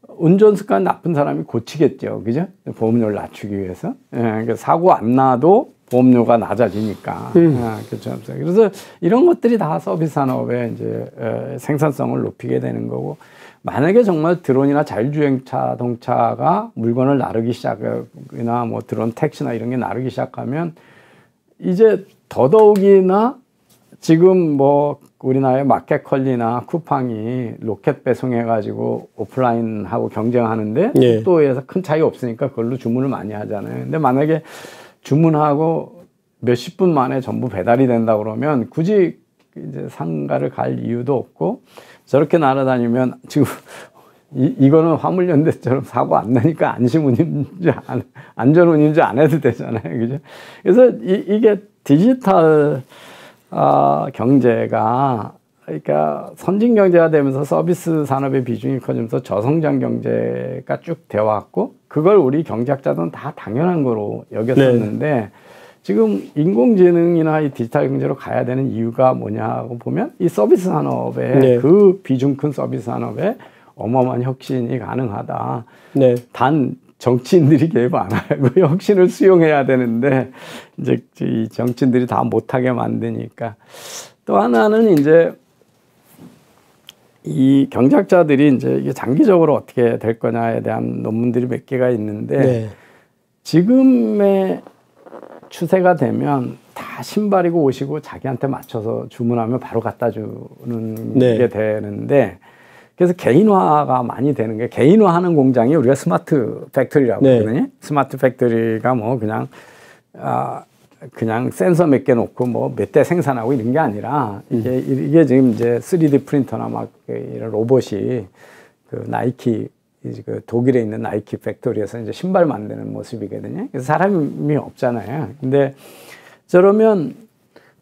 운전습관 나쁜 사람이 고치겠죠. 그죠? 보험료를 낮추기 위해서. 그러니까 사고 안 나도 보험료가 낮아지니까. 그렇죠. 그래서 이런 것들이 다 서비스 산업의 이제 생산성을 높이게 되는 거고, 만약에 정말 드론이나 자율주행 자동차가 물건을 나르기 시작이나 뭐 드론 택시나 이런 게 나르기 시작하면 이제 더더욱이나 지금 뭐 우리나라의 마켓컬리나 쿠팡이 로켓 배송해가지고 오프라인하고 경쟁하는데 또 에서 큰 차이 없으니까 그걸로 주문을 많이 하잖아요. 근데 만약에 주문하고 몇십 분 만에 전부 배달이 된다 그러면 굳이 이제 상가를 갈 이유도 없고, 저렇게 날아다니면 지금 이거는 화물연대처럼 사고 안 나니까 안전운임제 안 해도 되잖아요. 그죠? 그래서 이게 디지털 경제가, 그러니까 선진 경제가 되면서 서비스 산업의 비중이 커지면서 저성장 경제가 쭉 되어 왔고, 그걸 우리 경제학자들은 다 당연한 거로 여겼었는데, 지금 인공지능이나 이 디지털 경제로 가야 되는 이유가 뭐냐고 보면 이 서비스 산업에 그 비중 큰 서비스 산업에 어마어마한 혁신이 가능하다. 단 정치인들이 개입 안 하고 혁신을 수용해야 되는데 이제 이 정치인들이 다 못하게 만드니까. 또 하나는 이제 이 경제학자들이 이제 이게 장기적으로 어떻게 될 거냐에 대한 논문들이 몇 개가 있는데 지금의 추세가 되면 다 신발이고 옷이고 자기한테 맞춰서 주문하면 바로 갖다 주는 게 되는데, 그래서 개인화가 많이 되는 게, 개인화하는 공장이 우리가 스마트 팩토리라고 하거든요. 스마트 팩토리가 뭐 그냥 센서 몇 개 놓고 뭐 몇 대 생산하고 이런 게 아니라 이게 지금 이제 3D 프린터나 막 이런 로봇이 그 나이키, 그 독일에 있는 나이키 팩토리에서 이제 신발 만드는 모습이거든요. 그래서 사람이 없잖아요. 근데 저러면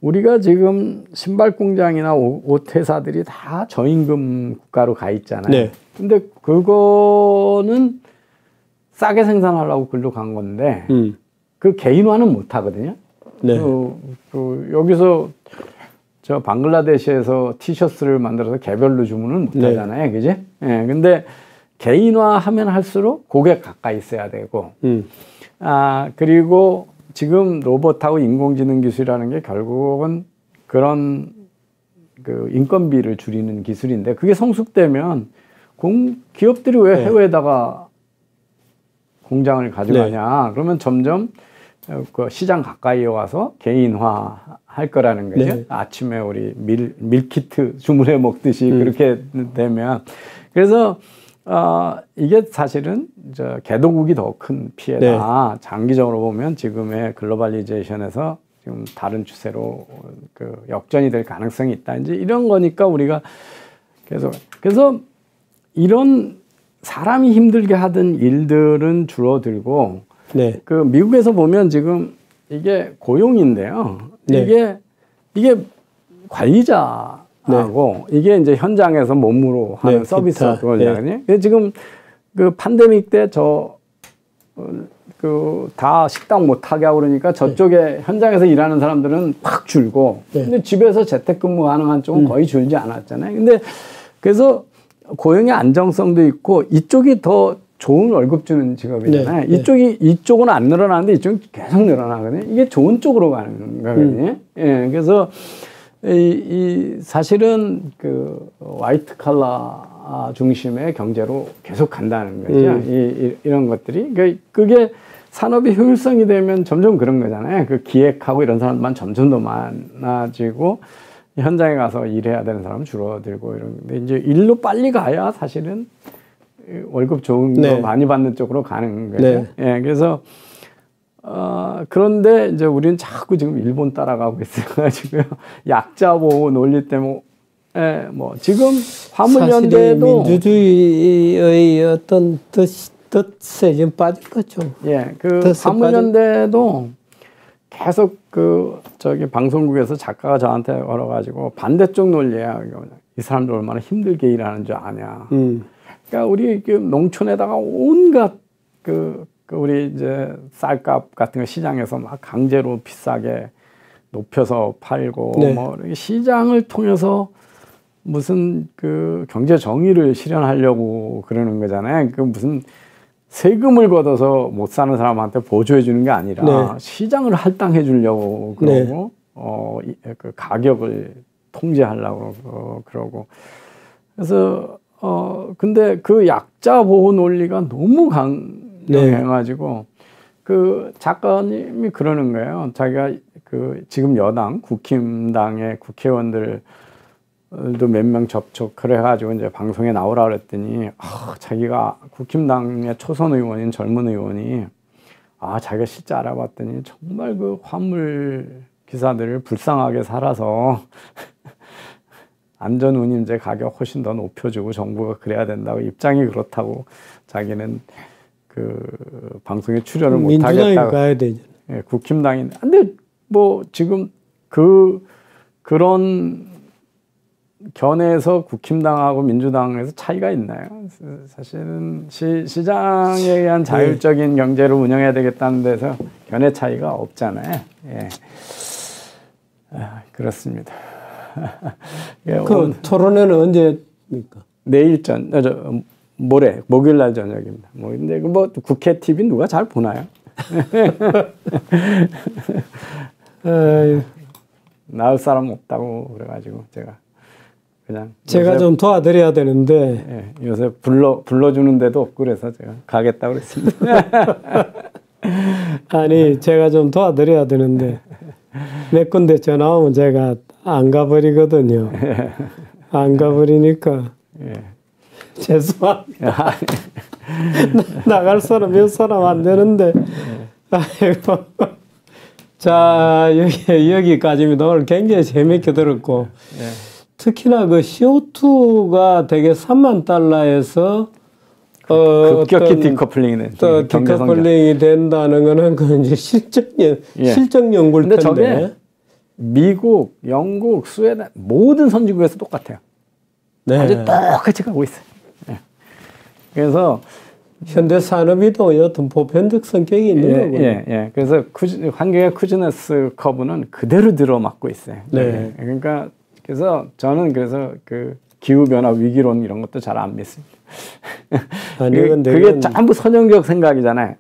우리가 지금 신발 공장이나 옷 회사들이 다 저임금 국가로 가 있잖아요. 근데 그거는 싸게 생산하려고 글로 간 건데 그 개인화는 못 하거든요. 여기서 저 방글라데시에서 티셔츠를 만들어서 개별로 주문은 못 하잖아요. 그지? 근데 개인화하면 할수록 고객 가까이 있어야 되고, 그리고 지금 로봇하고 인공지능 기술이라는 게 결국은 그런 그 인건비를 줄이는 기술인데, 그게 성숙되면 기업들이 왜 해외에다가 공장을 가져가냐? 그러면 점점 그 시장 가까이에 와서 개인화 할 거라는 거죠. 아침에 우리 밀키트 주문해 먹듯이 그렇게 되면. 그래서 이게 사실은 개도국이 더 큰 피해다. 장기적으로 보면 지금의 글로벌리제이션에서 지금 다른 추세로 그 역전이 될 가능성이 있다. 이제 이런 거니까 우리가 계속, 그래서 이런 사람이 힘들게 하던 일들은 줄어들고, 그 미국에서 보면 지금 이게 고용인데요. 이게 관리자하고 이게 이제 현장에서 몸으로 하는 서비스 그거잖아요. 지금 그 팬데믹 때 다 식당 못 하게 하고 그러니까 저쪽에 현장에서 일하는 사람들은 확 줄고, 근데 집에서 재택근무 가능한 쪽은 거의 줄지 않았잖아요. 근데 그래서 고용의 안정성도 있고 이쪽이 더 좋은 월급 주는 직업이잖아요. 이쪽은 안 늘어나는데 이쪽은 계속 늘어나거든요. 이게 좋은 쪽으로 가는 거거든요. 그래서 사실은 그 화이트 칼라 중심의 경제로 계속 간다는 거죠. 이런 것들이. 그게 산업의 효율성이 되면 점점 그런 거잖아요. 그 기획하고 이런 사람만 점점 더 많아지고 현장에 가서 일해야 되는 사람은 줄어들고 이런데, 이제 일로 빨리 가야 사실은 월급 좋은 거 많이 받는 쪽으로 가는 거예요. 그래서 그런데 이제 우리는 자꾸 지금 일본 따라가고 있어가지고요. 약자 보호 논리 때문에 뭐 지금 화물연대도 민주주의의 어떤 뜻에 지금 빠진 거죠. 예, 그 화물연대도 계속 그 저기 방송국에서 작가가 저한테 걸어가지고 반대쪽 논리야. 이 사람들 얼마나 힘들게 일하는 줄 아냐. 그러니까 우리 그 농촌에다가 온갖 그 우리 이제 쌀값 같은 거 시장에서 막 강제로 비싸게 높여서 팔고 네. 뭐 시장을 통해서 무슨 그 경제 정의를 실현하려고 그러는 거잖아요. 그 무슨 세금을 걷어서 못 사는 사람한테 보조해 주는 게 아니라 네. 시장을 할당해 주려고 그러고 그 가격을 통제하려고 그러고 그래서 근데 그 약자 보호 논리가 너무 강해가지고 그 작가님이 그러는 거예요. 자기가 그 지금 여당 국힘당의 국회의원들도 몇 명 접촉을 해가지고 이제 방송에 나오라 그랬더니 자기가 국힘당의 초선 의원인 젊은 의원이 자기가 실제 알아봤더니 정말 그 화물 기사들을 불쌍하게 살아서 안전운임제 가격 훨씬 더 높여주고 정부가 그래야 된다고 입장이 그렇다고 자기는 그 방송에 출연을 못 하겠다고. 민주당이 가야 되죠. 예, 국힘당인데 근데 뭐 지금 그런 견해에서 국힘당하고 민주당에서 차이가 있나요? 사실은 시장에 의한 자율적인 경제를 운영해야 되겠다는 데서 견해 차이가 없잖아요. 예. 그렇습니다. 예, 그 토론회는 언제입니까? 내일 모레 목요일 날 저녁입니다. 근데 뭐 국회 TV 누가 잘 보나요? 나을 사람 없다고 그래가지고 제가 좀 도와드려야 되는데 요새 불러주는 데도 없고 그래서 제가 가겠다고 그랬습니다. 아니 제가 좀 도와드려야 되는데 몇 군데 전화 오면 제가 안 가버리거든요. 안 가버리니까 죄송합니다. 나갈 사람 몇 사람 안 되는데 아이고. 자 여기까지입니다. 오늘 굉장히 재밌게 들었고 특히나 그 CO2가 되게 3만 달러에서 급격히 디커플링이 디커플링이 된다는 거는 그 이제 실적 연구일 텐데. 저게 미국, 영국, 스웨덴 모든 선진국에서 똑같아요. 네. 아주 똑같이 가고 있어요. 그래서 현대 산업이도 여튼 보편적 성격이 있는 거고요. 그래서 환경의 쿠즈네스 커브는 그대로 들어맞고 있어요. 네. 그러니까 그래서 저는 그 기후 변화 위기론 이런 것도 잘 안 믿습니다. 그게 전부 선형적 생각이잖아요.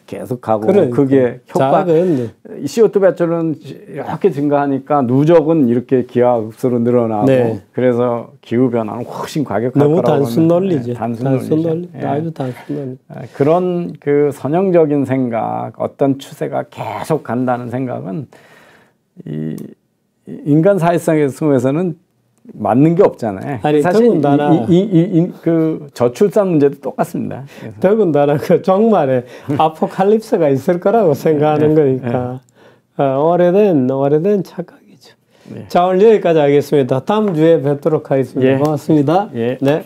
계속 가고 그게 효과. CO2 배출은 이렇게 증가하니까 누적은 이렇게 기하급수로 늘어나고 그래서 기후 변화는 훨씬 과격할 거라고. 너무 단순 논리죠. 단순 논리. 아주 단순 논리. 그런 그 선형적인 생각, 어떤 추세가 계속 간다는 생각은 이 인간 사회성에서는 맞는 게 없잖아요. 아니, 사실 더군다나 그 저출산 문제도 똑같습니다. 더군다나 그 종말에 아포칼립스가 있을 거라고 생각하는 거니까 오래된 착각이죠. 자, 오늘 여기까지 하겠습니다. 다음 주에 뵙도록 하겠습니다. 고맙습니다. 예. 네.